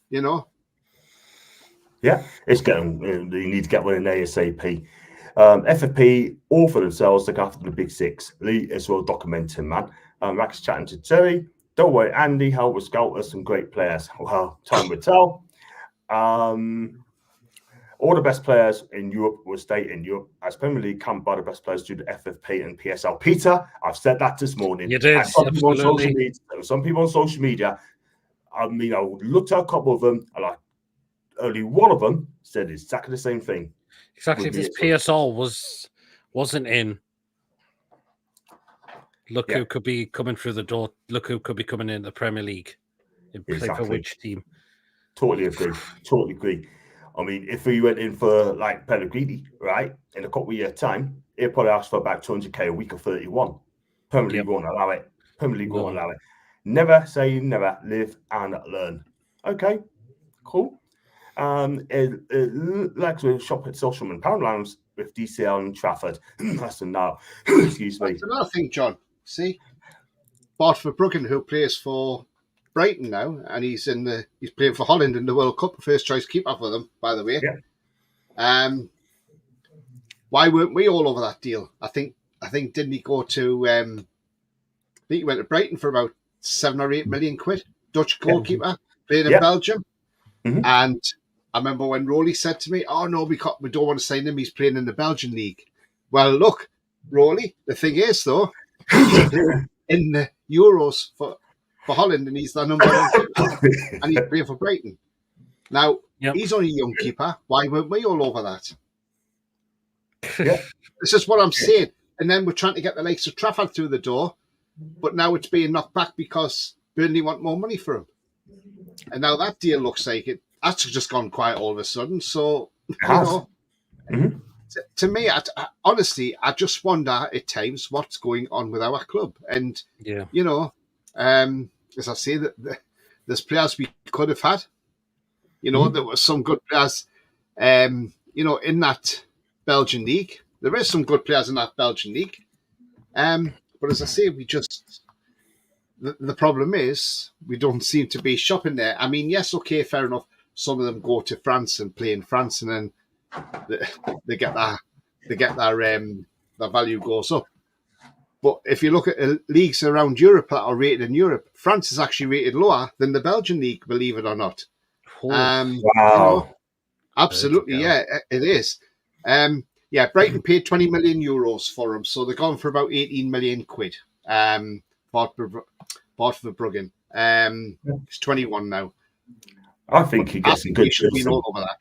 you know. Yeah, it's getting, you need to get one in ASAP. FFP, all for themselves, look after the big six. Lee is well documenting, man. Rack's chatting to Terry. Don't worry, Andy, Hell will scout us some great players. Well, time will tell. All the best players in Europe will stay in Europe. As Premier League can't buy the best players due to FFP and PSL. Peter, I've said that this morning. You did. Some people on social media, I mean, I looked at a couple of them, and only one of them said exactly the same thing. Exactly. If this PSL wasn't in, look who could be coming through the door. Look who could be coming in the Premier League. Play for which team? Totally agree. Totally agree. I mean, if we went in for like Pellegrini, right, in a couple of years' time, he'd probably ask for about 200k a week or 31. Premier League won't allow it. Premier League won't allow it. Never say never. Live and learn. Okay, cool. It likes with shop at Socialman Poundlands with DCL and Trafford. That's a now. Excuse me. That's another thing, John. See, Bart Verbruggen, who plays for Brighton now, and he's playing for Holland in the World Cup, first choice keeper for them, by the way. Yeah. Why weren't we all over that deal? I think didn't he go to? I think he went to Brighton for about 7 or 8 million quid. Dutch goalkeeper playing in Belgium, and I remember when Rowley said to me, "Oh no, we don't want to sign him. He's playing in the Belgian league." Well, look, Rowley. The thing is, though, he's playing in the Euros for Holland, and he's the number one keeper, and he's playing for Brighton. Now, he's only a young keeper. Why weren't we all over that? This is what I'm saying. And then we're trying to get the likes of Trafford through the door, but now it's being knocked back because Burnley want more money for him. And now that deal looks like that's just gone quiet all of a sudden. So, you know, to me, honestly, I just wonder at times what's going on with our club. And, you know, as I say, there's players we could have had. You know, there were some good players, you know, in that Belgian league. There is some good players in that Belgian league. But as I say, the problem is we don't seem to be shopping there. I mean, yes, okay, fair enough. some of them go to France and play in France, and then they get their value goes up. But if you look at leagues around Europe that are rated in Europe, France is actually rated lower than the Belgian league, believe it or not. Wow. You know, absolutely, yeah, it is. Yeah, Brighton paid 20 million euros for him, so they're gone for about 18 million quid. Bought for Bruggen. He's 21 now. I think he gets a good should be all over that.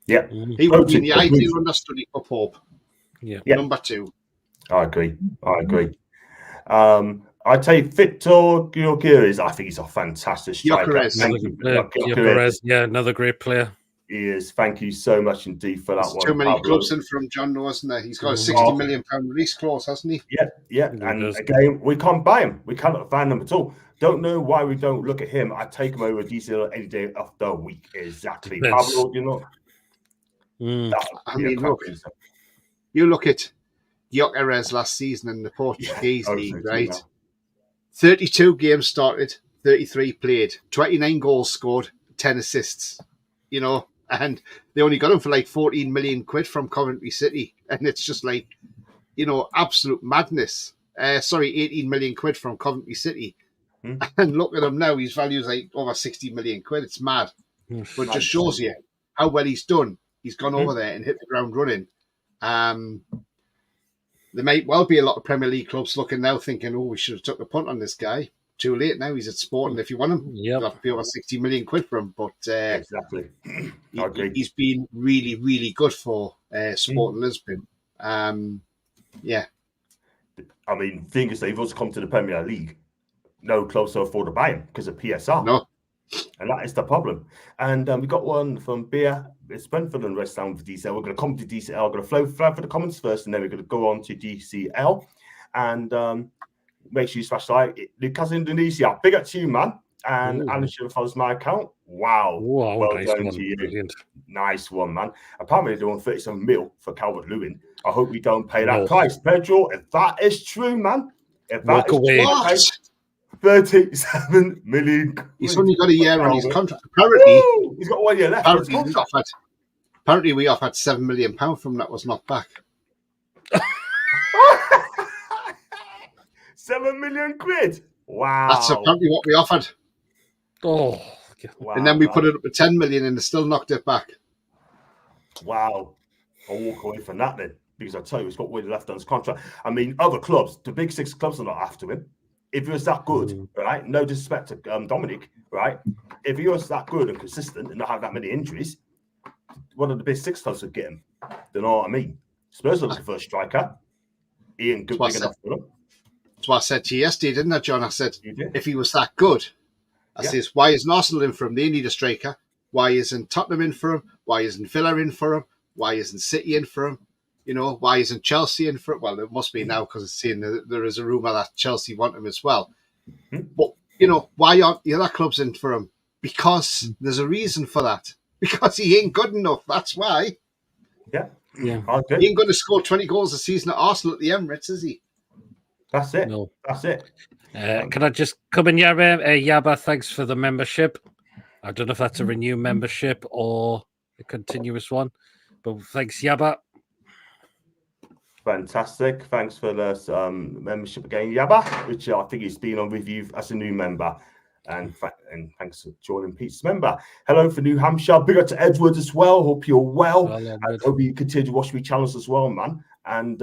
Yeah. He would be the ideal understudy for Pope. Yeah. Number 2. I agree. I take Victor Gyökeres. I think he's a fantastic striker. Gyökeres, yeah, another great player. He is. Thank you so much indeed for that one. Too many clubs in from John, wasn't there? He's got a £60 million release clause, hasn't he? Yeah. And again, we can't buy him. We cannot find him at all. Don't know why we don't look at him. I take him over DCL any day of the week. Exactly. Pablo, I mean, look, you look at Gyökeres last season in the Portuguese league, right? 32 games started, 33 played, 29 goals scored, 10 assists. You know, and they only got him for like 14 million quid from Coventry City, and it's just like, absolute madness. 18 million quid from Coventry City, and look at him now. His value is like over 60 million quid. It's mad, but it just shows you how well he's done. He's gone over there and hit the ground running. There might well be a lot of Premier League clubs looking now, thinking, "Oh, we should have took a punt on this guy." Too late now. He's at Sporting. If you want him, you have to pay over 60 million quid for him. But exactly, he's been really, really good for Sporting Lisbon. Yeah. I mean, thing is, they've also come to the Premier League. No clubs to afford to buy him because of PSR. No. And that is the problem. And we got one from Beer. It's Brentford and West Ham for DCL. We're going to come to DCL. We're going to flow for the comments first, and then we're going to go on to DCL. And make sure you smash like. Newcastle, Indonesia. Big up to you, man. And Alan should have follows my account. Wow. Well nice done one. to you. Brilliant. Nice one, man. Apparently, they're doing 37 mil for Calvert-Lewin. I hope we don't pay that price. Pedro, if that is true, man. If that is true, 37 million. He's only got a year on his contract. Apparently, he's got 1 year left. Apparently, we offered £7 million from that was knocked back. 7 million quid. Wow. That's apparently what we offered. Wow, and then we put it up to 10 million and they still knocked it back. Wow. I'll walk away from that then, because I tell you, he's got 1 year left on his contract. I mean, other clubs, the big 6 clubs are not after him. If he was that good, right? No disrespect to Dominic, right? If he was that good and consistent and not have that many injuries, one of the big 6 clubs would get him. Do you know what I mean? Spurs are looking for a striker. He ain't good big enough for them. That's what I said to you yesterday, didn't I, John? I said, if he was that good, I says, why isn't Arsenal in for him? They need a striker. Why isn't Tottenham in for him? Why isn't Villa in for him? Why isn't City in for him? Why isn't Chelsea in for it? Well, it must be now because it's saying that there is a rumour that Chelsea want him as well. But, why aren't the other clubs in for him? Because there's a reason for that. Because he ain't good enough. That's why. Yeah. He ain't going to score 20 goals a season at Arsenal at the Emirates, is he? That's it. No. That's it. Can I just come in, Yaba? Yaba, thanks for the membership. I don't know if that's a renewed membership or a continuous one, but thanks, Yaba. Fantastic. Thanks for the membership again, Yaba, which I think he's been on with you as a new member. And thanks for joining Pete's member. Hello for New Hampshire. Big up to Edward as well. Hope you're well. I hope you continue to watch me channels as well, man. And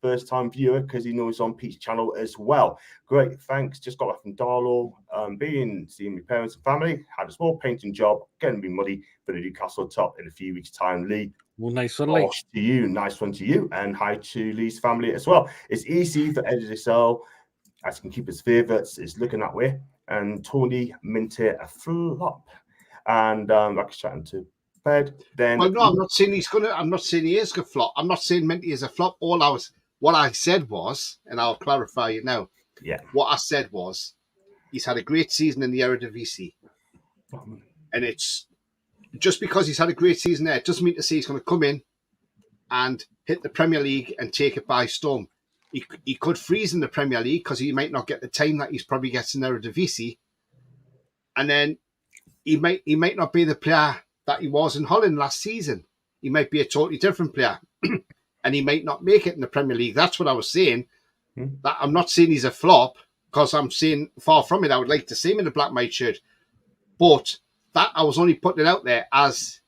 first time viewer, because he knows on Pete's channel as well. Great, thanks. Just got back from Darlow, seeing my parents and family. Had a small painting job, getting me muddy for the Newcastle top in a few weeks' time. Lee, well, nice one, Lee. To you, nice one to you, and hi to Lee's family as well. It's easy for Edison, as he can keep his favourites. It's looking that way. And Tony Minter a flop, and like chatting to Fed. Then, well, no, I'm not saying he's gonna. I'm not saying he is gonna flop. I'm not saying Minty is a flop. What I said was, and I'll clarify it now. Yeah. What I said was, he's had a great season in the Eredivisie, and it's just because he's had a great season there, it doesn't mean to say he's going to come in and hit the Premier League and take it by storm. He could freeze in the Premier League because he might not get the time that he's probably gets in Eredivisie, and then he might not be the player that he was in Holland last season. He might be a totally different player, and he might not make it in the Premier League. That's what I was saying. That I'm not saying he's a flop, because I'm saying far from it. I would like to see him in a black and white shirt, but that I was only putting it out there as,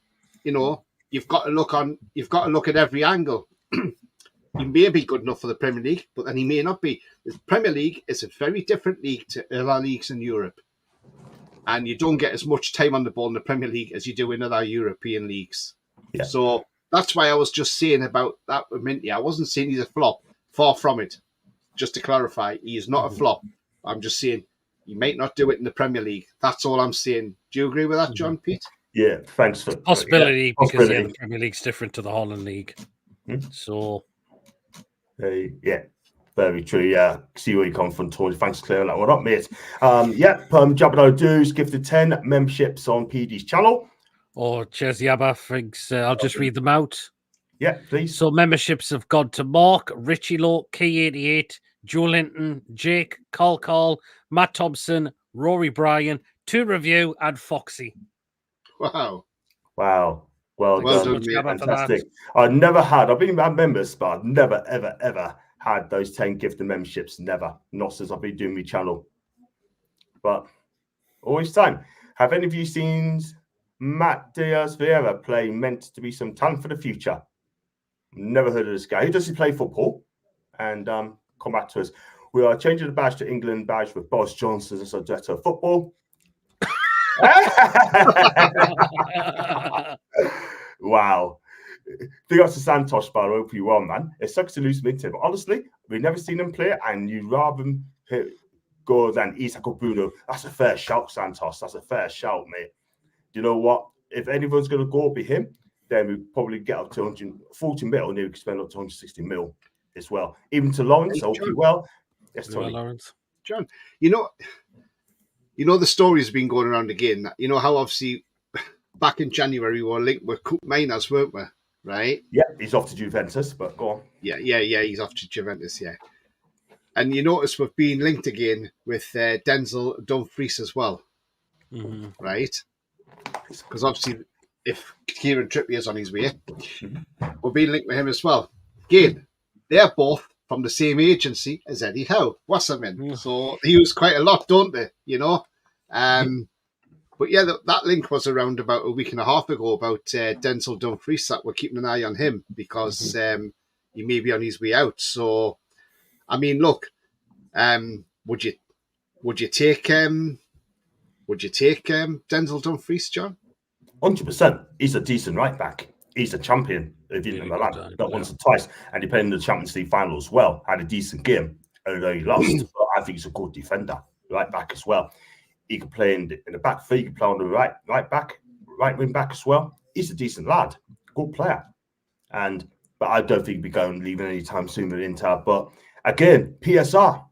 you know, you've got to look at every angle. He may be good enough for the Premier League, but then he may not be. The Premier League is a very different league to other leagues in Europe. And you don't get as much time on the ball in the Premier League as you do in other European leagues. Yeah. So that's why I was just saying about that with Minty. I wasn't saying he's a flop. Far from it. Just to clarify, he is not a flop. I'm just saying he might not do it in the Premier League. That's all I'm saying. Do you agree with that, John, Pete? Yeah, thanks for possibility, because the Premier League's different to the Holland League. So yeah, very true. Yeah, see where you come from, Tory. Thanks for clearing that one up, mate. Jabba Doos gifted 10 memberships on PD's channel. Or Ches Yabba thinks I'll just read them out. Yeah, please. So memberships have gone to Mark, Richie Lowe, K88, Joe Linton, Jake, Carl, Matt Thompson, Rory Bryan, 2 Review, and Foxy. Wow. Well done. Fantastic. I've been members, but I've never, ever had those 10 gifted memberships. Never. Not since I've been doing my channel. But always time. Have any of you seen Matt Diaz Vieira play meant to be some talent for the future? Never heard of this guy. Who does he play football? And come back to us. We are changing the badge to England badge with Boris Johnson as our director of football. Wow. Big up to Santos, but I hope you won, man. It sucks to lose Minty, but honestly, we've never seen him play, and you'd rather him go than Isaac or Bruno. That's a fair shout, Santos. That's a fair shout, mate. You know what? If anyone's going to go, it'll be him. Then we probably get up to 140 mil, and we can spend up to 160 mil as well. Even to Lawrence, I hope you well. Yes, Tony. Lawrence. John, you know the story's been going around again. You know how obviously back in January we were linked with Coop Miners, weren't we? Right? Yeah, he's off to Juventus, but go on. Yeah, he's off to Juventus, yeah. And you notice we've been linked again with Denzel Dumfries as well, right? Because obviously, if Kieran Trippier's on his way, we'll be linked with him as well. Again, they're both from the same agency as Eddie Howe, Wasserman. So they use quite a lot, don't they? You know? But yeah, that link was around about a week and a half ago about Denzel Dumfries, that we're keeping an eye on him because he may be on his way out. So, I mean, look, would you take Denzel Dumfries, John? 100%. He's a decent right back. He's a champion. If you remember that, not once or twice, and he played in the Champions League final as well. Had a decent game, although he lost. But I think he's a good defender, right back as well. He could play in the back three. He could play on the right wing back as well. He's a decent lad, good player. But I don't think he'll be leaving anytime soon with Inter. But again, PSR,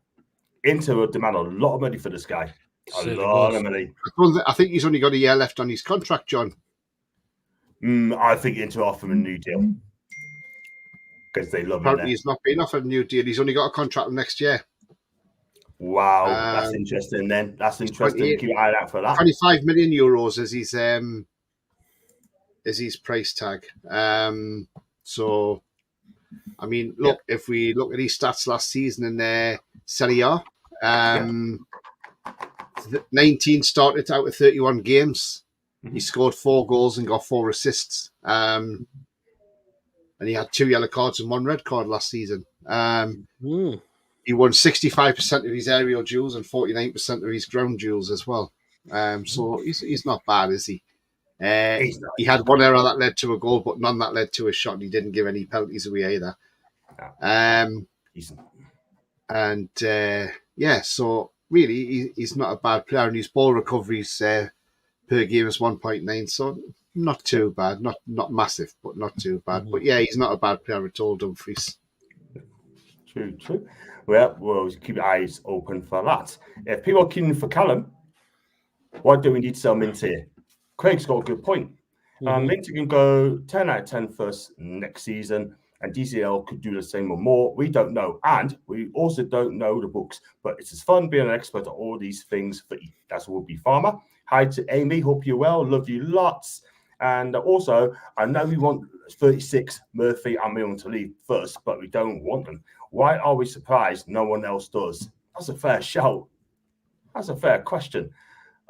Inter will demand a lot of money for this guy. A lot of money. I think he's only got a year left on his contract, John. I think Inter offer him a new deal because they love him. Apparently, he's not been offered a new deal. He's only got a contract next year. Wow, that's interesting. Then that's interesting. Keep an eye out for that. 25 million euros is his price tag. So, I mean, look, if we look at his stats last season in Serie A, 19 started out of 31 games. He scored 4 goals and got 4 assists. And he had 2 yellow cards and 1 red card last season. He won 65% of his aerial duels and 49% of his ground duels as well. So he's not bad, is he? He had 1 error that led to a goal, but none that led to a shot. And he didn't give any penalties away either. So really, he's not a bad player. And his ball recoveries per game is 1.9. So not too bad. Not massive, but not too bad. But yeah, he's not a bad player at all, Dumfries. True. Well, we'll keep your eyes open for that. If people are keen for Callum, why do we need to sell Minty? Craig's got a good point. Minty can go 10 out of 10 first next season, and DCL could do the same or more. We don't know. And we also don't know the books, but it's as fun being an expert at all these things for that's Would Be Farmer. Hi to Amy. Hope you're well. Love you lots. And also, I know we want 36, Murphy and Milne to leave first, but we don't want them. Why are we surprised no one else does? That's a fair shout. That's a fair question.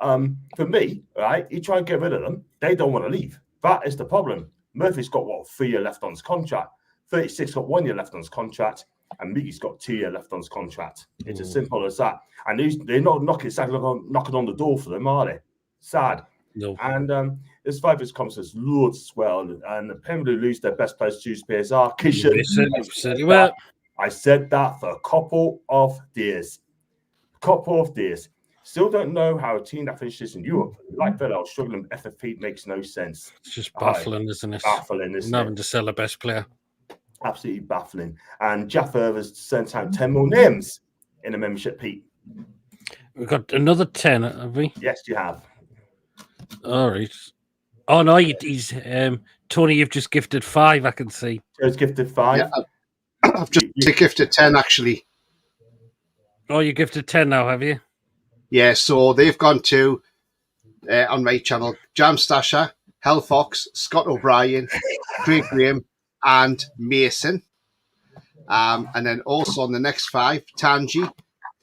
For me, right, you try and get rid of them, they don't want to leave. That is the problem. Murphy's got, 3 years left on his contract. 36 got 1 year left on his contract. And Miggy's got 2 years left on his contract. It's as simple as that. And they're not knocking on the door for them, are they? Sad. No. And there's 5 years comes as loads as well. And Pembrey lose their best players to PSR. Kishan, I said that for a couple of days. Still don't know how a team that finishes in Europe, like Villa, struggling with FFP, makes no sense. It's just baffling, isn't it? Baffling, isn't it? Having to sell the best player. Absolutely baffling. And Jeff has sent out 10 more names in a membership, Pete. We've got another 10, have we? Yes, you have. All right. Oh, no, he's Tony, you've just gifted 5, I can see. Joe's gifted 5. Yeah, I've just gifted 10, actually. Oh, you gifted 10 now, have you? Yeah, so they've gone to, on my channel, Jam Stasher, Hell Fox, Scott O'Brien, Craig Graham, and Mason. And then also on the next 5, Tangi,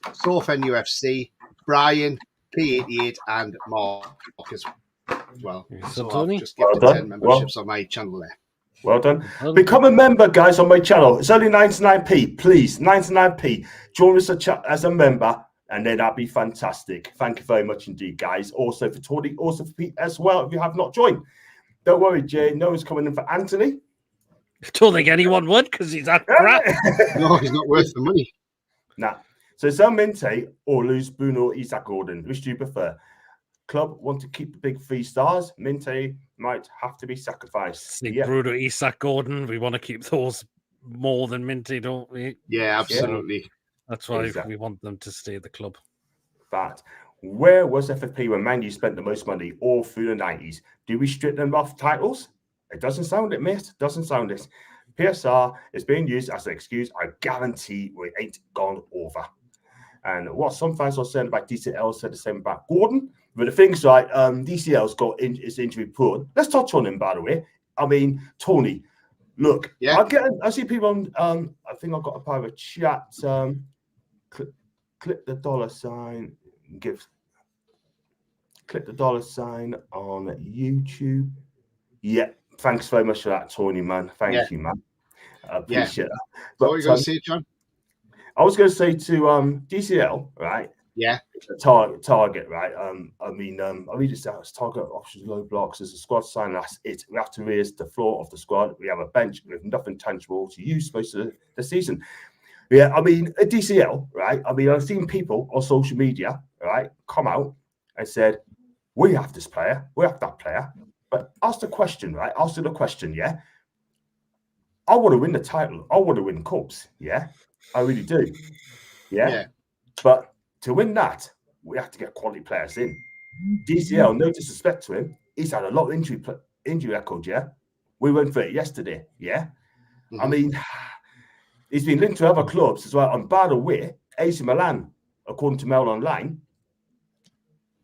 Sofen UFC, Brian, P88, and Mark as well. So I've just gifted 10 memberships on my channel there. Well done. Become a member, guys, on my channel. It's only 99p. Please, 99p. Join us as a member, and then that'd be fantastic. Thank you very much indeed, guys. Also for Tony, also for Pete as well, if you have not joined. Don't worry, Jay. No one's coming in for Anthony. I don't think anyone would, because he's that crap. No, he's not worth the money. Nah. So sell Minte or lose Bruno Isaac Gordon. Which do you prefer? Club want to keep the big 3 stars. Minte might have to be sacrificed. Bruno Isaac Gordon. We want to keep those more than Minte, don't we? Yeah, absolutely. That's why we want them to stay at the club. But where was FFP when Man U spent the most money all through the 90s? Do we strip them off titles? It doesn't sound it, mate. Doesn't sound it. PSR is being used as an excuse. I guarantee we ain't gone over. And what some fans are saying about DCL said the same about Gordon. But the things like DCL's got is injury prone. Let's touch on him, by the way. I mean, Tony, look, I see people on, I think I've got a private chat. Click the $sign, click the $sign on YouTube. Yeah, thanks very much for that, Tony, man. Thank you, man. I appreciate that. But, what were you going to say, John? I was going to say to DCL, right? Yeah. Target, right? I read this out as target options, low blocks. As a squad sign, that's it. We have to raise the floor of the squad. We have a bench with nothing tangible to use most of the season. Yeah, I mean, at DCL, right? I mean, I've seen people on social media, right, come out and said, we have this player, we have that player. But ask the question, right? Ask the question, yeah? I want to win the title. I want to win cups, yeah? I really do. Yeah? But to win that, we have to get quality players in. DCL, no disrespect to him, he's had a lot of injury record, yeah? We went for it yesterday, yeah? I mean, he's been linked to other clubs as well. And by the way, AC Milan, according to Mail Online,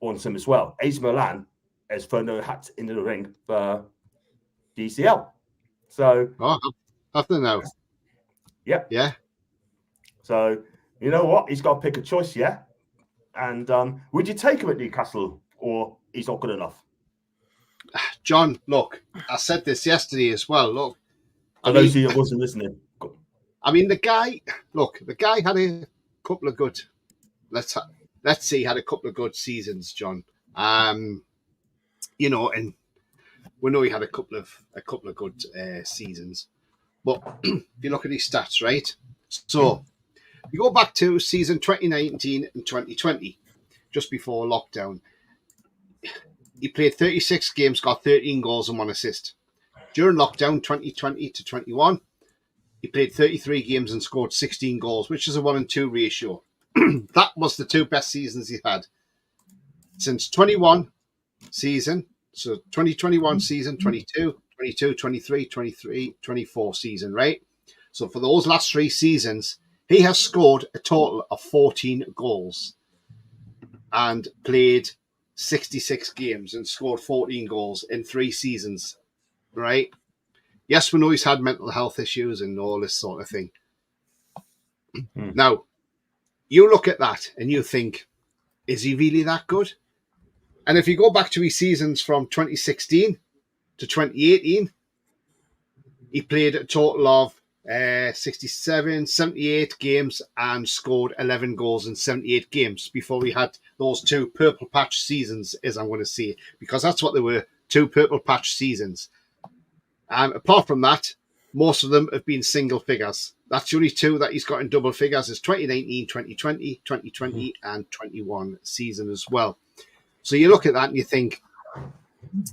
wants him as well. AC Milan has thrown their hats into the ring for DCL. So, nothing now. Yeah. So, you know what? He's got to pick a choice, yeah? And would you take him at Newcastle, or he's not good enough? John, look, I said this yesterday as well. Look, I know you wasn't listening. I mean, the guy had a couple of good. Let's say he had a couple of good seasons, John. You know, and we know he had a couple of good seasons. But if you look at his stats, right? So you go back to season 2019 and 2020, just before lockdown. He played 36 games, got 13 goals and 1 assist. During lockdown, 2020 to 21, he played 33 games and scored 16 goals, which is a 1-2 ratio. That was the 2 best seasons he had. Since 21 season, so 2021 season, 22, 22, 23, 23, 24 season, right? So for those last 3 seasons, he has scored a total of 14 goals and played 66 games and scored 14 goals in 3 seasons, right? Yes, we know he's had mental health issues and all this sort of thing. Now, you look at that and you think, is he really that good? And if you go back to his seasons from 2016 to 2018, he played a total of 67, 78 games and scored 11 goals in 78 games before we had those 2 purple patch seasons, as I'm going to say, because that's what they were, 2 purple patch seasons. Apart from that, most of them have been single figures. That's the only 2 that he's got in double figures is 2019, 2020, 2020 and 21 season as well. So you look at that and you think,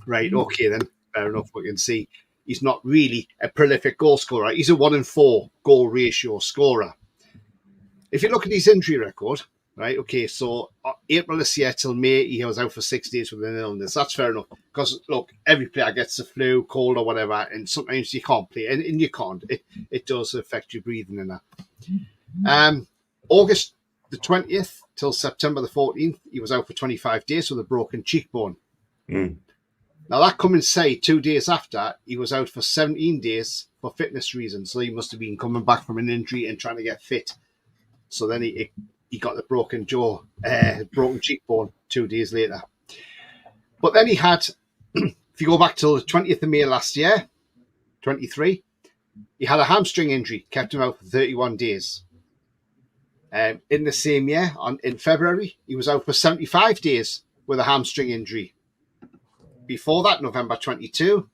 right, okay then, fair enough, we can see he's not really a prolific goal scorer. He's a 1 in 4 goal ratio scorer. If you look at his injury record, right, okay, so April this year till May, he was out for 6 days with an illness. That's fair enough. Because, look, every player gets the flu, cold or whatever, and sometimes you can't play, and you can't. It does affect your breathing and that. August the 20th till September the 14th, he was out for 25 days with a broken cheekbone. Now, that coincided 2 days after, he was out for 17 days for fitness reasons. So he must have been coming back from an injury and trying to get fit. So then he got the broken cheekbone 2 days later. But then he had, if you go back till the 20th of May last year, 23, he had a hamstring injury, kept him out for 31 days. In the same year, in February, he was out for 75 days with a hamstring injury. Before that, November 22,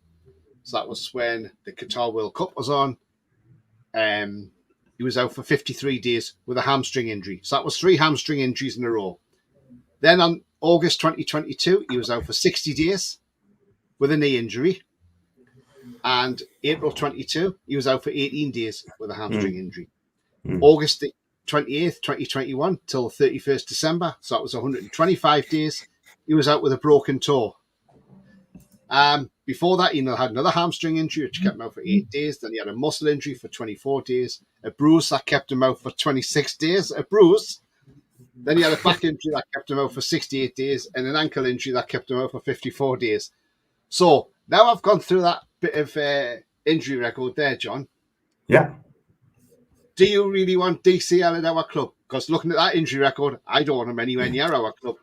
so that was when the Qatar World Cup was on, he was out for 53 days with a hamstring injury. So that was 3 hamstring injuries in a row. Then on August 2022, he was out for 60 days with a knee injury. And April 22, he was out for 18 days with a hamstring injury. August 28th, 2021 till 31st December, so that was 125 days, he was out with a broken toe. Before that, he had another hamstring injury, which kept him out for 8 days. Then he had a muscle injury for 24 days, a bruise that kept him out for 26 days, a bruise. Then he had a back injury that kept him out for 68 days, and an ankle injury that kept him out for 54 days. So now I've gone through that bit of injury record there, John. Yeah. Do you really want DCL at our club? Because looking at that injury record, I don't want him anywhere near our club.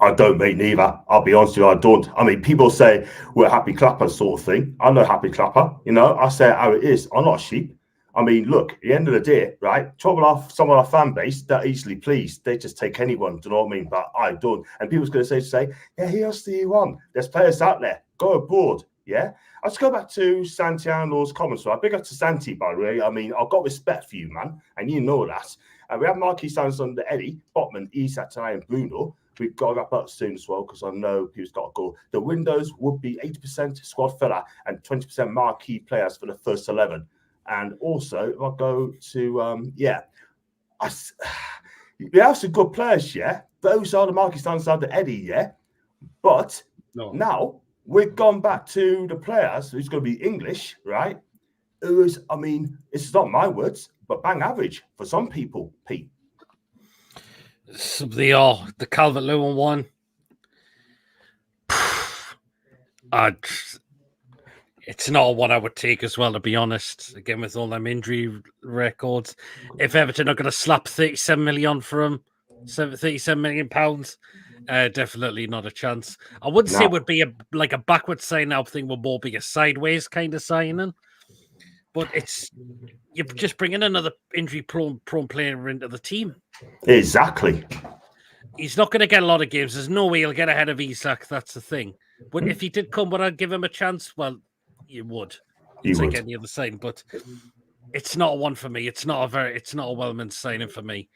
I don't, mate, neither. I'll be honest with you, I don't. I mean, people say we're happy clappers sort of thing. I'm no happy clapper, you know. I say it how it is. I'm not a sheep. I mean, look, at the end of the day, right, some of our fan base, they're easily pleased. They just take anyone, do you know what I mean? But I don't. And people's going to say, yeah, here's the one. There's players out there. Go aboard, yeah? I'll just go back to Santiano's comments. So I big up to Santi, by the way. I mean, I've got respect for you, man, and you know that. And we have marquee signs under Eddie, Botman, Isak, and Bruno. We've got to wrap up soon as well because I know people's got to go. The windows would be 80% squad filler and 20% marquee players for the first 11. And also, if I go to, we have some good players, yeah. Those are the marquee signs under Eddie, yeah. But now we've gone back to the players who's going to be English, right? Who is, I mean, it's not my words, but bang average for some people, Pete. The Calvert-Lewin one. It's not what I would take as well, to be honest. Again, with all them injury records, if Everton are going to slap 37 million for him, 37 million pounds, definitely not a chance. I wouldn't say it would be a backward sign. I think would more be a sideways kind of signing. But you're just bringing another injury-prone player into the team. Exactly. He's not going to get a lot of games. There's no way he'll get ahead of Isak. That's the thing. But if he did come, would I give him a chance? Well, you would. It's like any other sign. But it's not one for me. It's not a well-meant signing for me,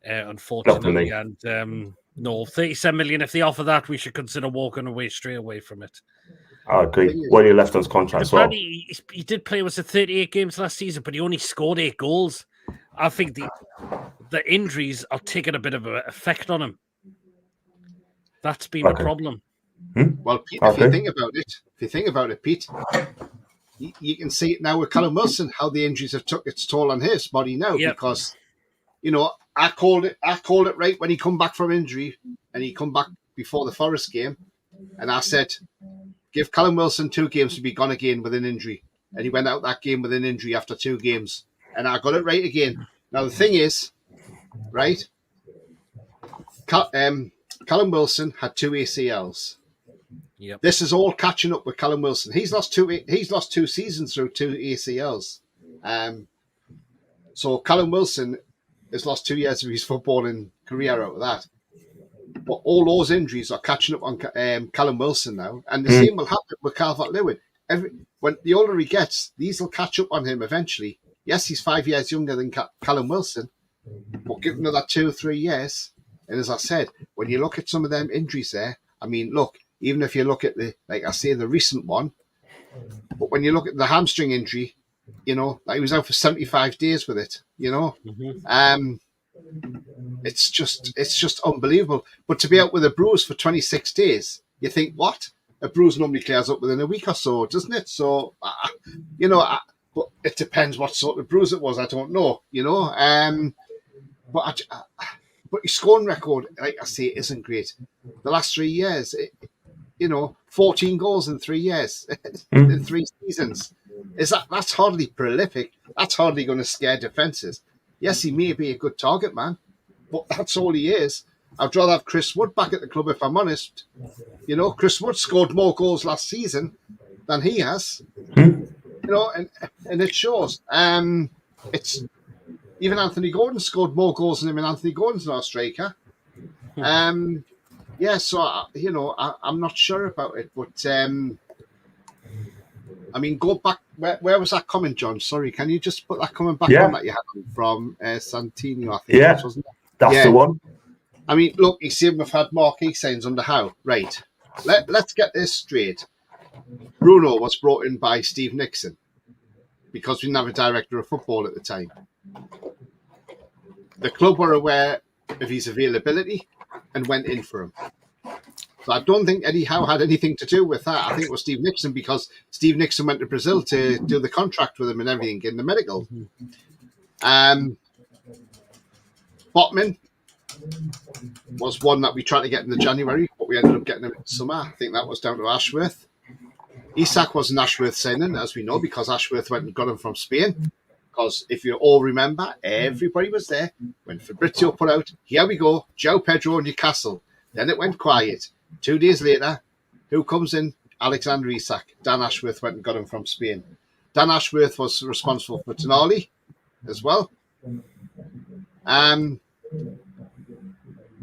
unfortunately. And no, 37 million. If they offer that, we should consider walking away straight away from it. I agree. When he left on his contract as well. He did play, 38 games last season, but he only scored 8 goals. I think the injuries are taking a bit of an effect on him. That's been the problem. Well, Pete, if you think about it, Pete, you can see it now with Callum Wilson, how the injuries have took its toll on his body now. Because, I called it right when he come back from injury, and he come back before the Forest game, and I said, give Callum Wilson 2 games to be gone again with an injury. And he went out that game with an injury after 2 games. And I got it right again. Now, the thing is, right, Callum Wilson had 2 ACLs. Yep. This is all catching up with Callum Wilson. He's lost 2 seasons through 2 ACLs. So Callum Wilson has lost 2 years of his footballing career out of that. But all those injuries are catching up on Callum Wilson now. And the same will happen with Calvert-Lewin. When the older he gets, these will catch up on him eventually. Yes, he's 5 years younger than Callum Wilson, but give him another 2 or 3 years. And as I said, when you look at some of them injuries there, I mean, look, even if you look at the recent one, but when you look at the hamstring injury, you know, like he was out for 75 days with it, you know. It's just unbelievable. But to be out with a bruise for 26 days, you think, what? A bruise normally clears up within a week or so, doesn't it? So, but it depends what sort of bruise it was. I don't know, you know. But his scoring record, like I say, isn't great. The last 3 years, 14 goals in 3 years, in 3 seasons. That's hardly prolific. That's hardly going to scare defences. Yes, he may be a good target man, but that's all he is. I'd rather have Chris Wood back at the club, if I'm honest. You know, Chris Wood scored more goals last season than he has. You know, and it shows. It's even Anthony Gordon scored more goals than him, and Anthony Gordon's not a striker. Yeah, so I'm not sure about it, but I mean, go back. Where was that comment, John? Sorry, can you just put that comment back on that you had from Santino? I think wasn't it? That's the one. I mean, look, you see, we've had marquee signs under Howe. Right. Let's get this straight. Bruno was brought in by Steve Nixon because we didn't have a director of football at the time. The club were aware of his availability and went in for him. So I don't think Eddie Howe had anything to do with that. I think it was Steve Nixon, because Steve Nixon went to Brazil to do the contract with him and everything, getting the medical. Botman was one that we tried to get in the January, but we ended up getting him in the summer. I think that was down to Ashworth. Isak was an Ashworth signing, as we know, because Ashworth went and got him from Spain. Because if you all remember, everybody was there when Fabrizio put out, here we go, João Pedro, Newcastle. Then it went quiet. 2 days later, who comes in? Alexander Isak. Dan Ashworth went and got him from Spain. Dan Ashworth was responsible for Tonali as well.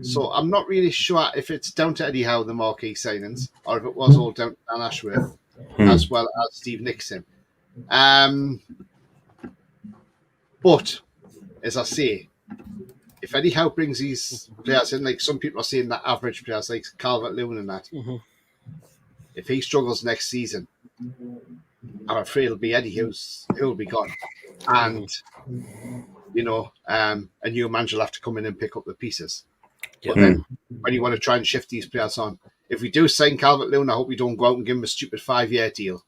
So I'm not really sure if it's down to Eddie Howe, the marquee signings, or if it was all down to Dan Ashworth, as well as Steve Nixon. But, as I say, if Eddie Howe brings these players in, like some people are saying that average players like Calvert-Lewin and that, if he struggles next season, I'm afraid it'll be Eddie who'll be gone. And, a new manager will have to come in and pick up the pieces. But then when you want to try and shift these players on, if we do sign Calvert-Lewin, I hope we don't go out and give him a stupid 5-year deal.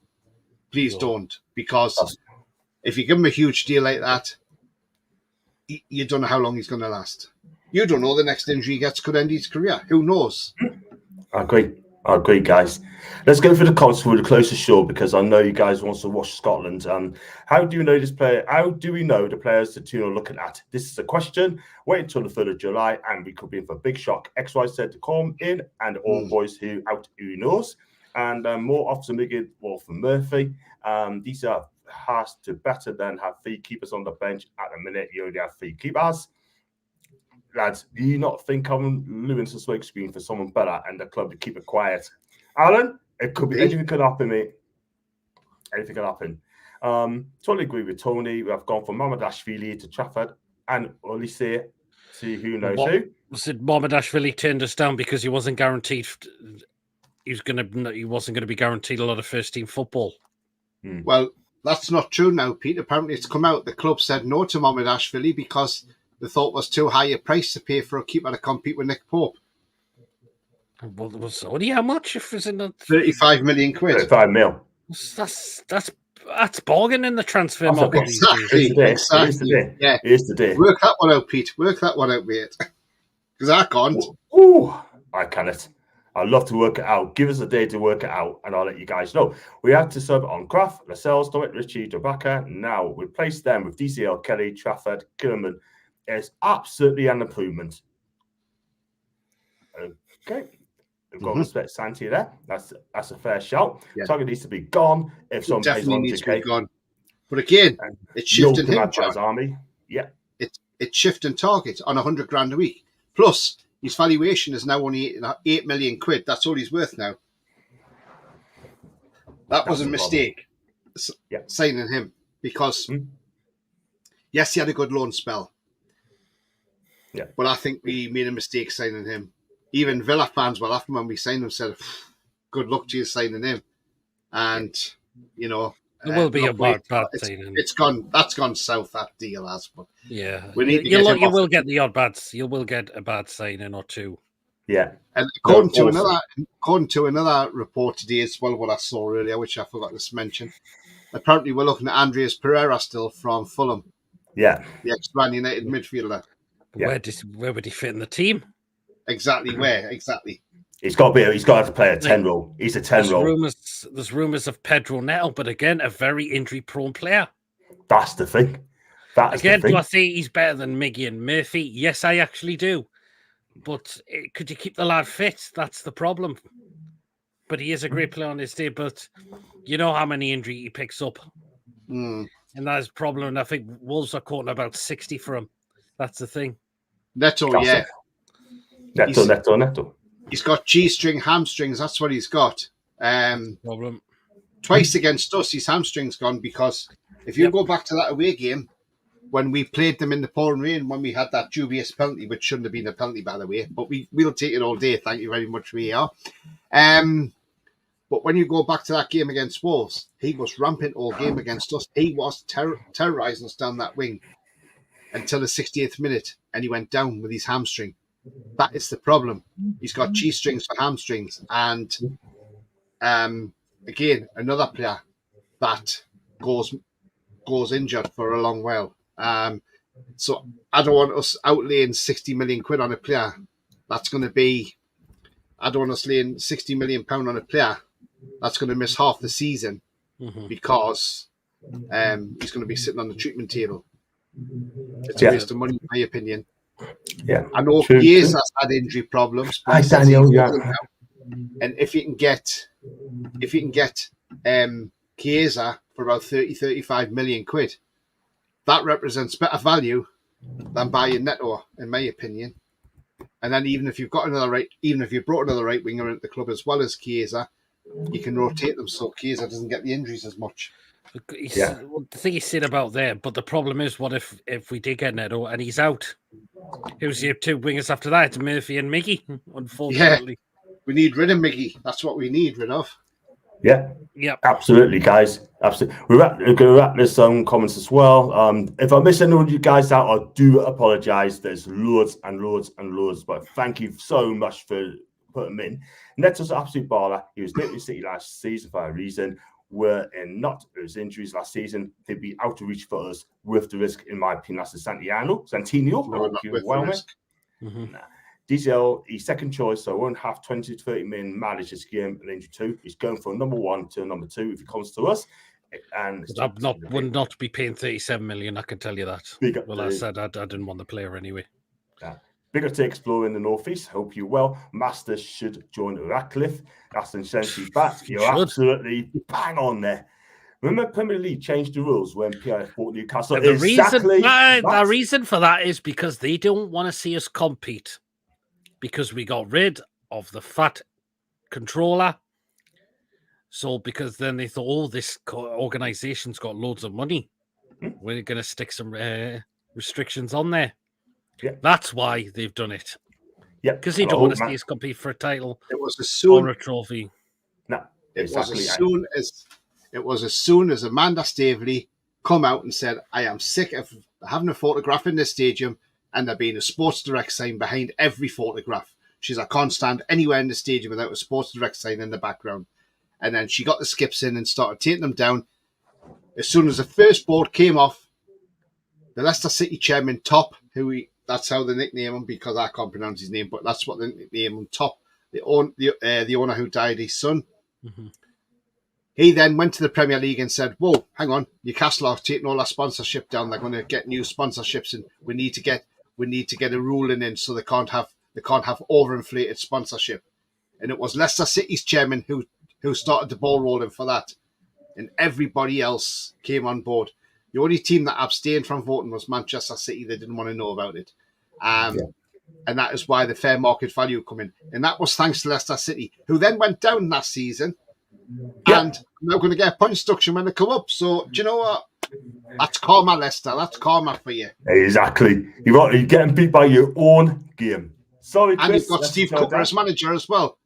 Please don't, because if you give him a huge deal like that, you don't know how long he's going to last. You don't know, the next injury he gets could end his career. Who knows? I agree, guys. Let's go for the comments for the closest show, because I know you guys want to watch Scotland. How do you know this player? How do we know the players the team are looking at? This is a question. Wait until the 3rd of July, and we could be in for a big shock. XY said to come in, and all boys who knows. And more often we get for Murphy. These are has to better than have 3 keepers on the bench. At the minute, you only have 3 keepers. Lads, do you not think Lewin's a smoke screen for someone better and the club to keep it quiet? Alan, it could be anything could happen, mate. Anything could happen. Totally agree with Tony. We have gone from Mamardashvili to Trafford and Olise to who knows who. Said Mamardashvili turned us down because he wasn't guaranteed. He wasn't going to be guaranteed a lot of first team football. Well, that's not true now, Pete. Apparently, it's come out. The club said no to Mamardashvili because they thought it was too high a price to pay for a keeper to compete with Nick Pope. Well, it was only how much? If it's in the 35 million quid. 35 mil. That's bargain in the transfer market. Exactly. Yeah. Here's the day. Work that one out, Pete. Work that one out, mate. Because I can't. Ooh, I cannot. I'd love to work it out. Give us a day to work it out, and I'll let you guys know. We had to sub on Kraft, Lascelles, Dominic Ritchie, Dobaka. Now replace them with DCL, Kelly, Trafford, Killerman. It's absolutely an improvement. Okay. We've got respect Santi there. That's a fair shout. Yeah. Target needs to be gone if someone pays Definitely needs to be 100k. gone. But again, it's shifting him, John. Army. Yeah. It's shifting target on 100 grand a week. Plus, his valuation is now only 8 million quid. That's all he's worth now. That was a mistake signing him because, yes, he had a good loan spell. Yeah. But I think we made a mistake signing him. Even Villa fans, well, after when we signed him, said, good luck to you signing him. And, you know, there will be a bad signing. It's gone. That's gone south. That deal has. But yeah, we need you will get the odd bads. You will get a bad signing or two. Yeah. And according to another report today as well, what I saw earlier, which I forgot to mention, apparently we're looking at Andreas Pereira still from Fulham. Yeah. The ex-Man United midfielder. Yeah. Where would he fit in the team? Exactly where? Exactly. He's got to have to play a 10 role. He's a 10 role. There's rumours of Pedro Neto, but again, a very injury-prone player. That's the thing. Do I say he's better than Miggy and Murphy? Yes, I actually do. But could you keep the lad fit? That's the problem. But he is a great player on his day. But you know how many injury he picks up. And that's a problem. And I think Wolves are quoting about 60 for him. That's the thing. Neto, yeah. Neto. He's got G-string, hamstrings. That's what he's got. Problem. Twice against us, his hamstring's gone because if you go back to that away game, when we played them in the pouring rain, when we had that dubious penalty, which shouldn't have been a penalty, by the way, but we'll take it all day. Thank you very much, VAR. But when you go back to that game against Wolves, he was rampant all game against us. He was terrorising us down that wing until the 68th minute, and he went down with his hamstring. That is the problem. He's got G-strings for hamstrings. And again, another player that goes injured for a long while. So I don't want us outlaying 60 million quid on a player. That's going to be, I don't want us laying 60 million pound on a player that's going to miss half the season because he's going to be sitting on the treatment table. It's a waste of money, in my opinion. Yeah, I know Chiesa's had injury problems. Hi, Daniel. And if you can get Chiesa for about 30-35 million quid, that represents better value than buying Neto, in my opinion. And then even if you've brought another right winger into the club as well as Chiesa, you can rotate them so Chiesa doesn't get the injuries as much. The thing you said about there, but the problem is, what if we did get Neto and he's out? Who's your two wingers after that? It's Murphy and Miggy, unfortunately. Yeah, we need rid of Miggy. That's what we need rid of. Yeah, absolutely, guys. Absolutely. We're going to wrap this comments as well. If I miss any of you guys out, I do apologise. There's loads and loads and loads, but thank you so much for putting them in. Neto's an absolute baller. He was linked with City last season for a reason. Were in not those injuries last season, they'd be out of reach for us with the risk, in my opinion. That's the Santino. No, not with the risk. DCL, he's second choice, so won't have 20 to 30 million mileage this game in injury 2. He's going from number 1 to number 2 if he comes to us. And would not be paying 37 million, I can tell you that. Well, I said I didn't want the player anyway. Bigger to explore in the northeast. Hope you well. Masters should join Ratcliffe. That's essentially back. You're absolutely bang on there. Remember, Premier League changed the rules when PIF bought Newcastle. The reason for that is because they don't want to see us compete. Because we got rid of the fat controller. So because then they thought, this organization's got loads of money. We're going to stick some restrictions on there. Yeah. That's why they've done it. Yeah, because they don't want to see us compete for a title. It was as soon or a trophy. No, it was as soon as Amanda Staveley come out and said, "I am sick of having a photograph in this stadium and there being a Sports Direct sign behind every photograph." She's, "I can't stand anywhere in the stadium without a Sports Direct sign in the background." And then she got the skips in and started taking them down. As soon as the first board came off, the Leicester City chairman, Top, that's how they nickname him because I can't pronounce his name, but that's what they nickname him, Top, the owner who died, his son. Mm-hmm. He then went to the Premier League and said, "Whoa, hang on, Newcastle are taking all our sponsorship down. They're going to get new sponsorships, and we need to get a ruling in so they can't have overinflated sponsorship." And it was Leicester City's chairman who started the ball rolling for that, and everybody else came on board. The only team that abstained from voting was Manchester City. They didn't want to know about it, and that is why the fair market value come in. And that was thanks to Leicester City, who then went down last season. And they're going to get a point deduction when they come up. So, do you know what? That's karma, Leicester. That's karma for you. Exactly. You're getting beat by your own game. Sorry, Chris. And you've got Steve Cooper as manager as well.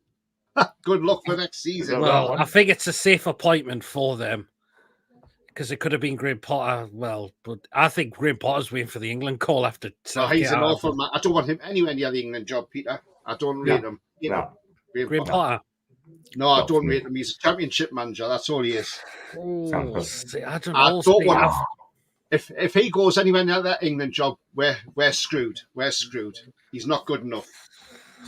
Good luck for next season. Well, I think it's a safe appointment for them because it could have been Graham Potter. Well, but I think Graham Potter's waiting for the England call after. No, he's an awful man. I don't want him anywhere near the England job, Peter. I don't rate him. Graham Potter. No, I don't rate him. He's a championship manager. That's all he is. Oh, I don't know. If he goes anywhere near that England job, we're screwed. We're screwed. He's not good enough.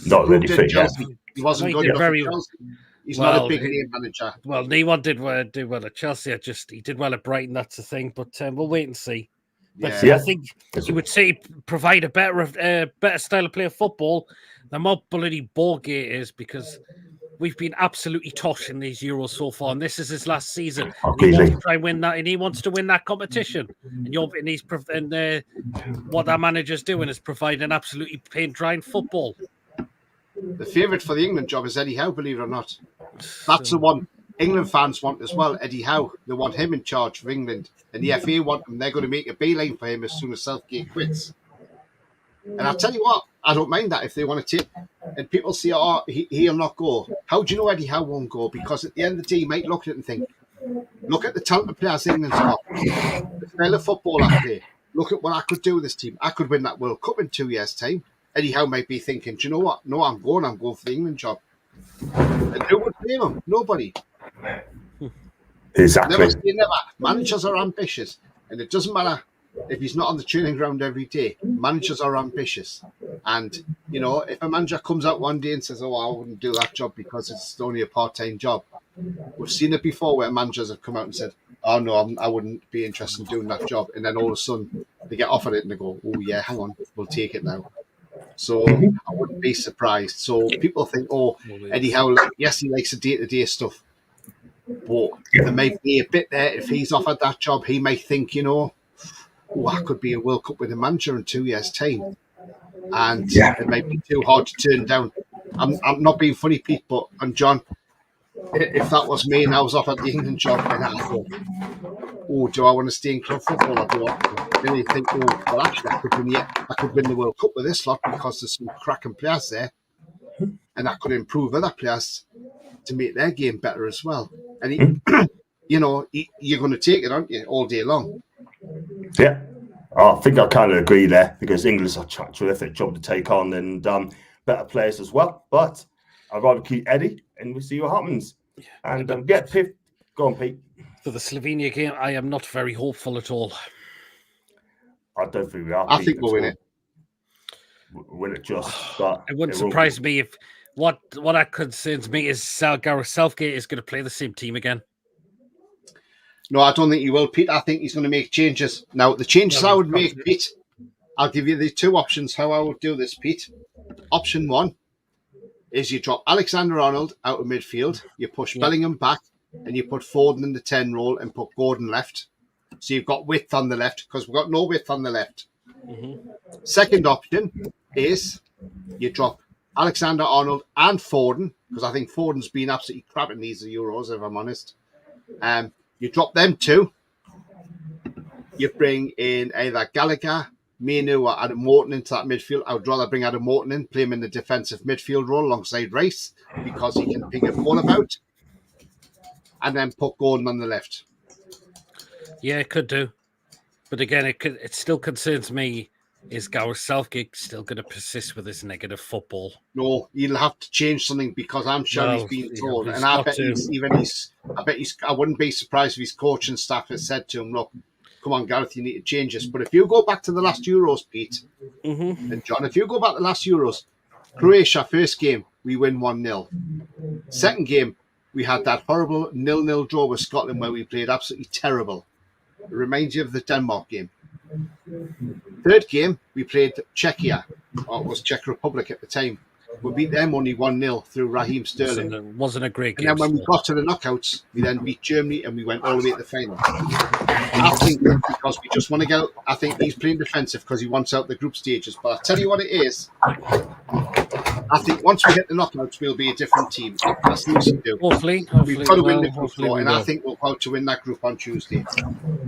Not really fit yet. He wasn't good enough at Chelsea. He's not a big name manager. Well, Newman did well at Chelsea. He did well at Brighton. That's the thing. But we'll wait and see. But I think you would say provide a better style of play of football than what bloody Borgate is, because we've been absolutely tosh in these Euros so far, and this is his last season. And he wants to try and win that, and he wants to win that competition. And what that manager's doing is providing absolutely paint-drying football. The favourite for the England job is Eddie Howe, believe it or not. That's the one England fans want as well, Eddie Howe. They want him in charge of England. And the FA want him. They're going to make a beeline for him as soon as Southgate quits. And I'll tell you what, I don't mind that if they want to take. And people say, he'll not go. How do you know Eddie Howe won't go? Because at the end of the day, you might look at it and think, look at the talented players England's got. The style of football I play. Look at what I could do with this team. I could win that World Cup in 2 years' time. Eddie Howe might be thinking, do you know what? No, I'm going for the England job. And who would blame him? Nobody. Exactly. Never. Managers are ambitious. And it doesn't matter if he's not on the training ground every day. Managers are ambitious. And, if a manager comes out one day and says, I wouldn't do that job because it's only a part-time job. We've seen it before where managers have come out and said, oh, no, I wouldn't be interested in doing that job. And then all of a sudden they get offered it and they go, oh, yeah, hang on, we'll take it now. So I wouldn't be surprised. So people think, Eddie Howe, yes, he likes the day-to-day stuff. But there might be a bit there. If he's offered that job, he might think, I could be a World Cup winning manager in 2 years' time. And it might be too hard to turn down. I'm not being funny, Pete, and John, if that was me and I was offered the England job, then I thought, do I want to stay in club football or do I? Then you think, actually, I could win the World Cup with this lot because there's some cracking players there, and I could improve other players to make their game better as well. And you're going to take it, aren't you, all day long? Yeah, I think I kind of agree there because England's a terrific job to take on and better players as well. But I'd rather keep Eddie and we'll see what happens. And Pete, go on, Pete. For the Slovenia game, I am not very hopeful at all. I don't think we are. I think we'll win it. Win it just. But it wouldn't surprise me if what that concerns me is Gareth Southgate is going to play the same team again. No, I don't think he will, Pete. I think he's going to make changes. Now, the changes I would make, Pete, I'll give you the two options how I would do this, Pete. Option one is you drop Alexander-Arnold out of midfield, you push Bellingham back, and you put Foden in the 10 role and put Gordon left. So you've got width on the left because we've got no width on the left. Mm-hmm. Second option is you drop Alexander-Arnold and Foden, because I think Foden's been absolutely crap in these Euros, if I'm honest. You drop them two. You bring in either Gallagher, Mainu, or Adam Morton into that midfield. I would rather bring Adam Morton in, play him in the defensive midfield role alongside Rice because he can ping a ball about. And then put Gordon on the left. Yeah, it could do. But again, it still concerns me. Is Gareth Southgate still going to persist with his negative football? No, he'll have to change something because I'm sure he's been told. And I wouldn't be surprised if his coaching staff has said to him, look, come on, Gareth, you need to change this. But if you go back to the last Euros, Pete, and John, if you go back to the last Euros, Croatia, first game, we win 1-0. Second game, we had that horrible 0-0 draw with Scotland where we played absolutely terrible. It reminds you of the Denmark game. Third game, we played Czechia, or it was Czech Republic at the time. We beat them only 1-0 through Raheem Sterling. Wasn't a great game. And then when we got to the knockouts, we then beat Germany and we went all the way to the final. I think because we just want to go, I think he's playing defensive because he wants out the group stages. But I'll tell you what it is. I think once we hit the knockouts, we'll be a different team. That's the we do. Hopefully. We've got to win the group floor, and I think we'll go to win that group on Tuesday.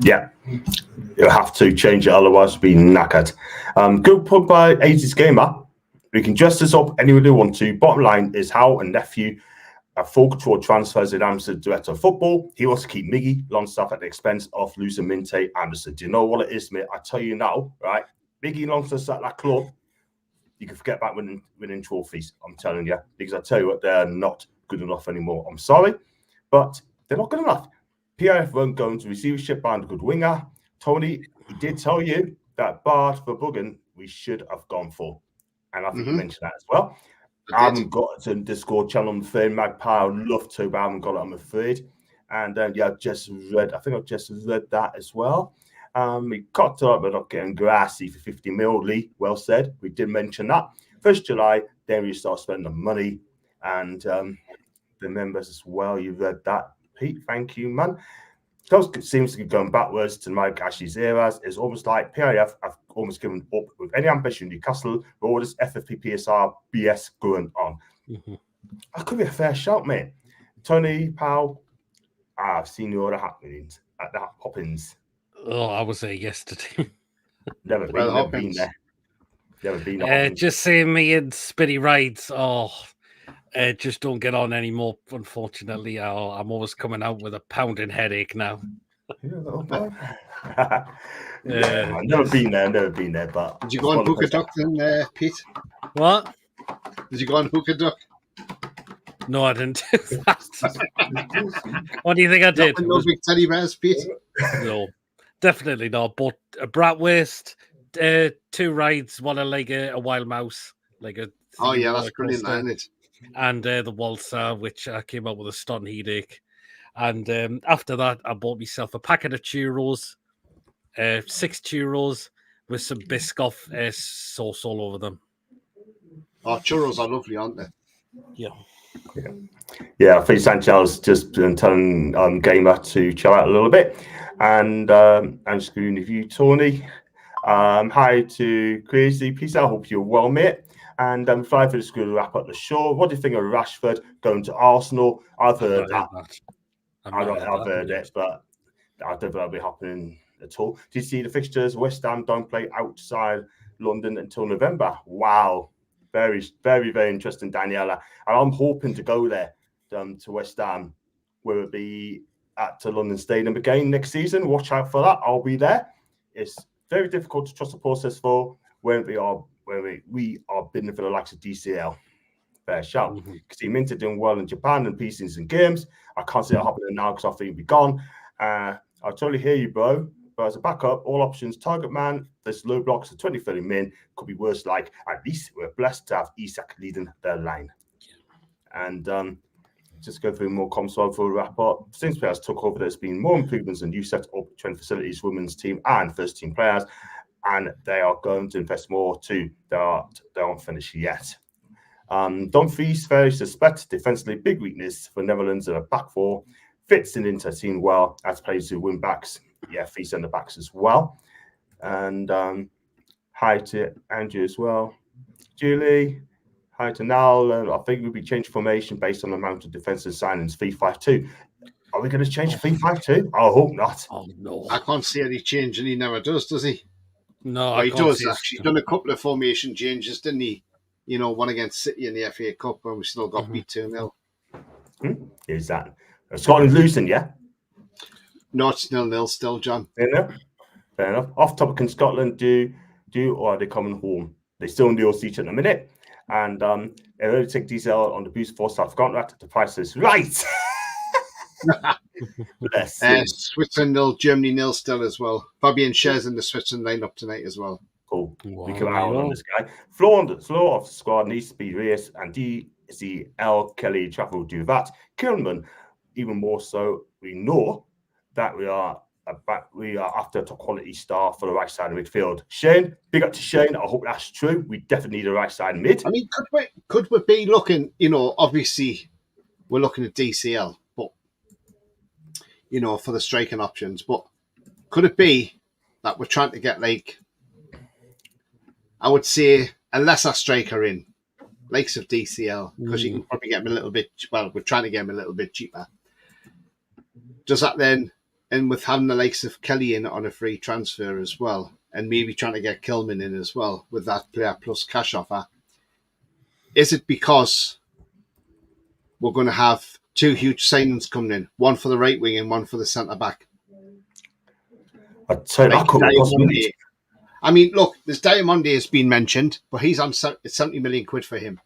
Yeah. You'll have to change it, otherwise we'll be knackered. Good point by 80s Gamer. We can dress this up any way we want to. Bottom line is how a nephew full control transfers in Amsterdam director of football. He wants to keep Miggy Longstaff at the expense of losing Minte Anderson. Do you know what it is, mate? I tell you now, right? Miggy Longstaff's at that club. You can forget about winning trophies, I'm telling you. Because I tell you what, they're not good enough anymore. I'm sorry, but they're not good enough. PIF won't go into receivership behind a good winger. Tony, he did tell you that Bart for Buggen we should have gone for. And I think you mentioned that as well. I haven't got it in Discord channel, I'm afraid. Magpie, I'd love to, but I haven't got it, I'm afraid. And yeah, I just read that as well. We cut up, but not getting grassy for 50 mil. Lee, well said. We did mention that. 1st July, then we start spending the money. And the members as well, you read that. Pete, thank you, man. It seems to be going backwards to Mike Ashley's eras. It's almost like PIF have almost given up with any ambition in Newcastle with all this FFP PSR BS going on. That could be a fair shout, mate. Tony Powell, I've seen all the happenings at that Hoppins. Oh, I was there yesterday. Never been there. Never been there. Just seeing me in Spitty rides. Oh, just don't get on anymore, unfortunately. I'm always coming out with a pounding headache now. I've never been there, but... Did you go on Hook a Duck then, Pete? What? Did you go on Hook a Duck? No, I didn't do that. What do you think I did? No big teddy bears, Pete? No, definitely not. But a bratwurst, 2 rides, one like a wild mouse. Oh, yeah, that's brilliant, isn't it? And the waltzer, which came up with a stunning headache. And after that, I bought myself a packet of churros, 6 churros with some Biscoff sauce all over them. Oh, churros are lovely, aren't they? Yeah, I think Sanchez just been telling Gamer to chill out a little bit. And I'm screwing with you, Tony. Hi to Crazy. Peace out. Hope you're well, mate. And fly for the school to wrap up the show. What do you think of Rashford going to Arsenal? I've heard that. I've heard it, but I don't think that'll be happening at all. Do you see the fixtures? West Ham don't play outside London until November. Wow. Very, very, very interesting, Daniela. And I'm hoping to go there to West Ham, whether it be at the London Stadium again next season. Watch out for that. I'll be there. It's very difficult to trust the process for when we are bidding for the likes of DCL. Fair shout. Because he Minter doing well in Japan and pieces and games. I can't see it happening now because I think he'll be gone. I totally hear you, bro. But as a backup, all options, target man, there's low blocks of 20, 30 min. Could be worse. Like, at least we're blessed to have Isak leading their line. And just go through more comms for a wrap up. Since players took over, there's been more improvements and new set up training facilities, women's team and first team players. And they are going to invest more too. They aren't finished yet. Dumfries, very suspect, defensively big weakness for Netherlands in a back four. Fits in Inter team well as plays to win backs. Yeah, three centre backs as well. And hi to Andrew as well. Julie, hi to Nal. I think we'll be changing formation based on the amount of defensive signings. 3-5-2. Are we going to change 3-5-2? I hope not. Oh no, I can't see any change, and he never does he? No, he does actually. He's done a couple of formation changes, didn't he? You know, one against City in the FA Cup, and we still got beat 2-0. Is that Scotland losing? Yeah. No, it's 0-0 still, John. Fair enough. Off topic, can Scotland do or are they coming home? They still in the OC at the minute. And they only take DCL on the boost for South contract. The price is right. Switzerland 0, Germany 0 still as well. Fabian Schär's in the Switzerland lineup tonight as well. Cool. Wow, We can there you out on go. this guy. Floor of the squad needs to be Reyes and DCL, Kelly, Trafford do that. Kilman, even more so. We know that we are after a top quality star for the right side of midfield. Shane, big up to Shane. I hope that's true. We definitely need a right side mid. I mean, could we be looking? Obviously we're looking at DCL, but for the striking options. But could it be that we're trying to get, like, I would say, a lesser striker in, likes of DCL, because you can probably get him a little bit. Well, we're trying to get him a little bit cheaper. Does that then, and with having the likes of Kelly in on a free transfer as well, and maybe trying to get Kilman in as well with that player plus cash offer, is it because we're going to have two huge signings coming in, one for the right wing and one for the centre back? I'd say that could be a possibility. I mean, look, there's Diamonde has been mentioned, but he's on 70 million quid for him.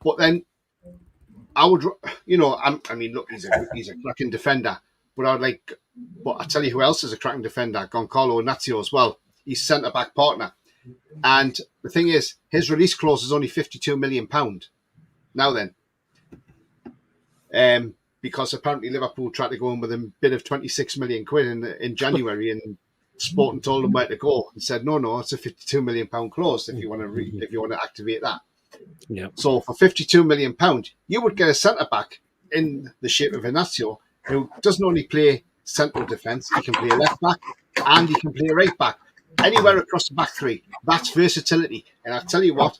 But then I would, I mean, look, he's a cracking defender, but I tell you who else is a cracking defender, Goncalo Inácio as well. He's centre back partner. And the thing is, his release clause is only £52 million. Now then, because apparently Liverpool tried to go in with a bid of 26 million quid in January, and Sporting told them where to go and said, no, it's a £52 million clause if you want to activate that. Yeah. So for £52 million, you would get a centre back in the shape of Inácio, who doesn't only play central defence, he can play a left back and he can play a right back. Anywhere across the back three. That's versatility. And I tell you what,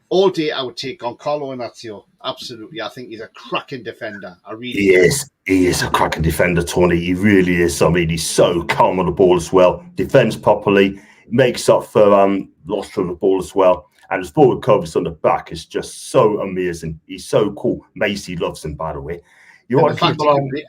all day I would take Goncalo Inácio. Absolutely. I think he's a cracking defender. He is a cracking defender, Tony. He really is. I mean, he's so calm on the ball as well. Defends properly, makes up for loss from the ball as well. And his forward coverage on the back is just so amazing. He's so cool. Macy loves him, by the way. You want to keep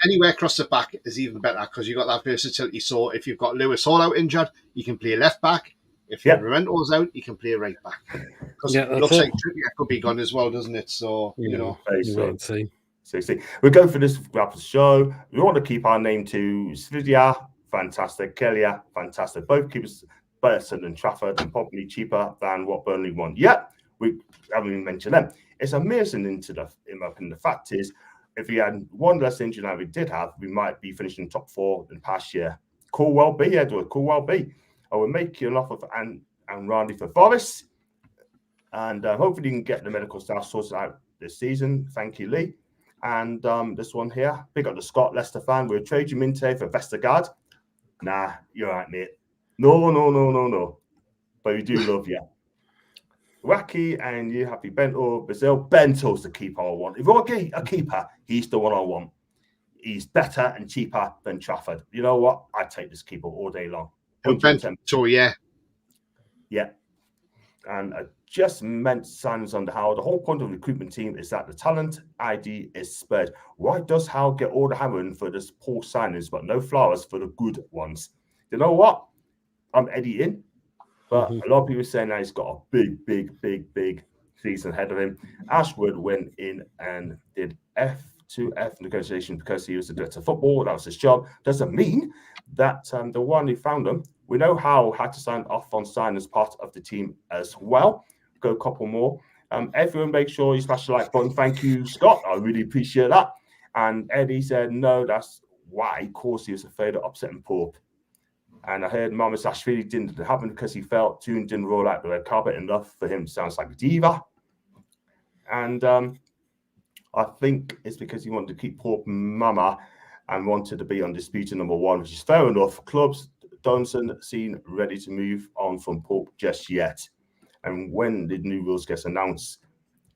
anywhere across the back is even better because you've got that versatility. So if you've got Lewis Hall out injured, you can play left back. If Remento's out, you can play right back. Because it looks like Trippier could be gone as well, doesn't it? So, See. We go for this wrap of the show. We want to keep our name to Svidia, fantastic. Kelia, fantastic. Both keepers better than Trafford and probably cheaper than what Burnley want. Yeah, we haven't even mentioned them. It's amazing in my opinion. The fact is, if we had one less injury than we did have, we might be finishing top 4 in the past year. Cool well be, Edward. Cool well be. I will make you an offer for and Randy for Forest. And hopefully you can get the medical staff sorted out this season. Thank you, Lee. And this one here, big up the Scott Leicester fan. We'll trade you Minte for Vestergaard. Nah, you're right, mate. No. But we do love you. Wacky and you happy Bento Brazil. Bento's the keeper I want. If you're a keeper, he's the one I want. He's better and cheaper than Trafford. You know what? I'd take this keeper all day long. Bento, yeah. Yeah. And I just meant signings under Howard. The whole point of the recruitment team is that the talent ID is spread. Why does Howard get all the hammering for this poor signings, but no flowers for the good ones? You know what? I'm Eddie in. But a lot of people are saying that he's got a big season ahead of him. Ashwood went in and did F2F negotiation because he was the director of football. That was his job. Doesn't mean that the one who found him, we know how had to sign off on sign as part of the team as well. Go a couple more. Everyone make sure you smash the like button. Thank you, Scott. I really appreciate that. And Eddie said, no, that's why. Of course, he was afraid of upsetting Pope. And I heard Mama Sashvili didn't happen because he felt Toon didn't roll out the red carpet enough for him. Sounds like a diva. And I think it's because he wanted to keep Pope Mama and wanted to be undisputed number 1, which is fair enough. Clubs don't seem ready to move on from Pope just yet. And when the new rules get announced,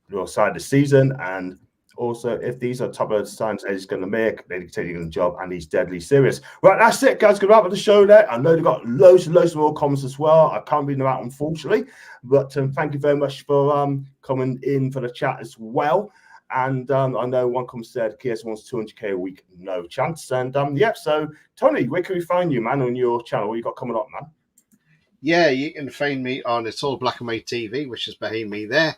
we'll side the season. And also, if these are top of signs that he's going to make, then he's taking the job and he's deadly serious. Right, that's it, guys. Good wrap up the show there. I know they've got loads and loads more comments as well. I can't read them out, unfortunately. But thank you very much for coming in for the chat as well. And I know one comment said, KS wants 200k a week. No chance. And so Tony, where can we find you, man, on your channel? What you got coming up, man? Yeah, you can find me on It's All Black and White TV, which is behind me there.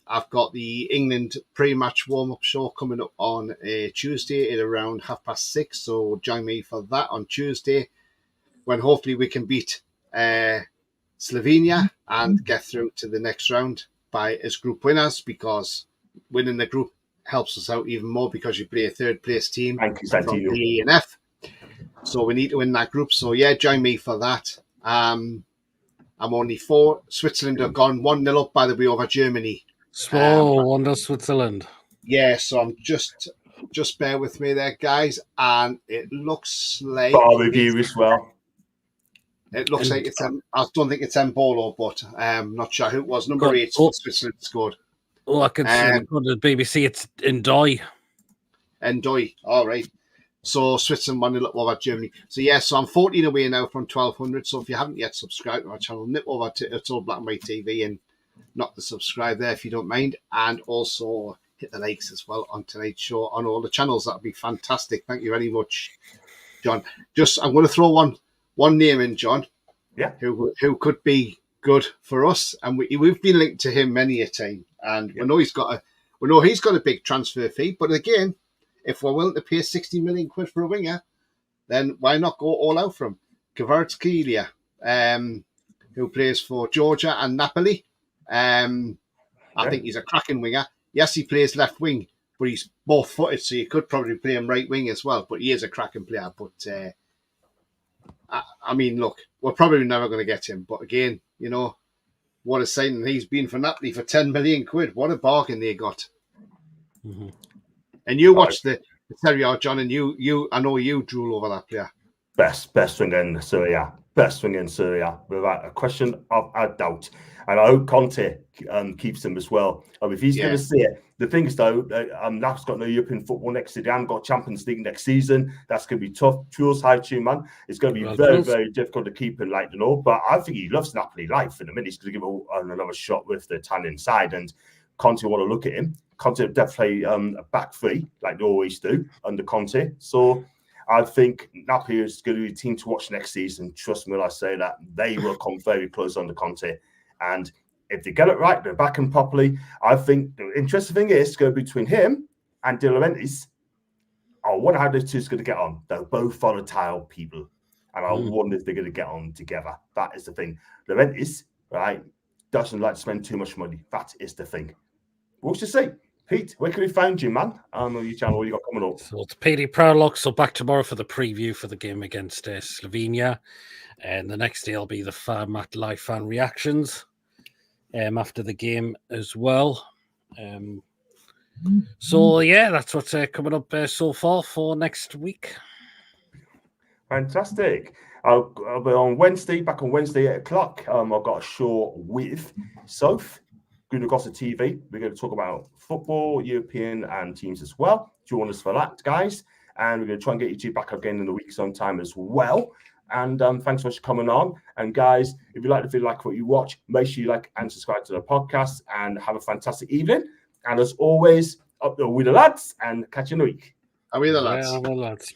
I've got the England pre-match warm-up show coming up on Tuesday at around 6:30. So join me for that on Tuesday when hopefully we can beat Slovenia and get through to the next round as group winners, because winning the group helps us out even more because you play a third place team Thank you, from Santino. the E and F. So we need to win that group. So yeah, join me for that. I'm only 4. Switzerland have gone 1-0 up, by the way, over Germany. Wonder Switzerland. Yeah, so I'm just bear with me there, guys. And it looks like Bar review as well. It looks like it's I don't think it's Mbolo, but I'm not sure who it was. Number 8 for Switzerland scored. Oh, I can see on the BBC. It's Ndoi. Ndoi. All right. So Switzerland 1-0 up over Germany. So yeah, so I'm 14 away now from 1200. So if you haven't yet subscribed to our channel, nip over to It's All Black and White TV and knock the subscribe there if you don't mind, and also hit the likes as well on tonight's show on all the channels. That'd be fantastic. Thank you very much, John. I'm going to throw one name in, John. Yeah. Who could be good for us, and we've been linked to him many a time, and we know he's got a big transfer fee. But again, if we're willing to pay 60 million quid for a winger, then why not go all out for him? Kvaratskhelia, who plays for Georgia and Napoli. I think he's a cracking winger. Yes, he plays left wing, but he's both footed, so you could probably play him right wing as well. But he is a cracking player. But I mean, look, we're probably never going to get him. But again, what a signing he's been for Napoli for 10 million quid. What a bargain they got. Mm-hmm. And you watched the Serie A, John, and I know you drool over that player. Best winger in Serie A. Best winger in Serie A, without a question of a doubt. And I hope Conte keeps him as well. If he's going to see it, the thing is though, NAF's got no European football next year. They haven't got Champions League next season. That's going to be tough. Truls high tune, man. It's going to be very difficult to keep him like But I think he loves Napoli life. In a minute, he's going to give another shot with the Italian side. And Conte want to look at him. Conte definitely a back three like they always do under Conte. So I think Napoli is going to be a team to watch next season. Trust me when I say that. They will come very close under Conte. And if they get it right, they're backing properly. I think the interesting thing is to go between him and De Laurentiis. I wonder how those two is going to get on. They're both volatile people. And I wonder if they're going to get on together. That is the thing. Laurentiis, right, doesn't like to spend too much money. That is the thing. We'll just see. Pete, where can we find you, man? On your channel, what you got coming up? So it's PD Proudlock. So back tomorrow for the preview for the game against Slovenia. And the next day will be the Farmat live fan reactions after the game as well. So, yeah, that's what's coming up so far for next week. Fantastic. I'll be on Wednesday, back on Wednesday at 8 o'clock. I've got a show with Soph, Newcastle TV. We're going to talk about football, European, and teams as well. Join us for that, guys. And we're going to try and get you two back again in a week sometime as well. And thanks so much for coming on. And guys, if you like the video, like what you watch, make sure you like and subscribe to the podcast. And have a fantastic evening. And as always, up there with the lads, and catch you in a week. Are we the lads? Yeah, the lads.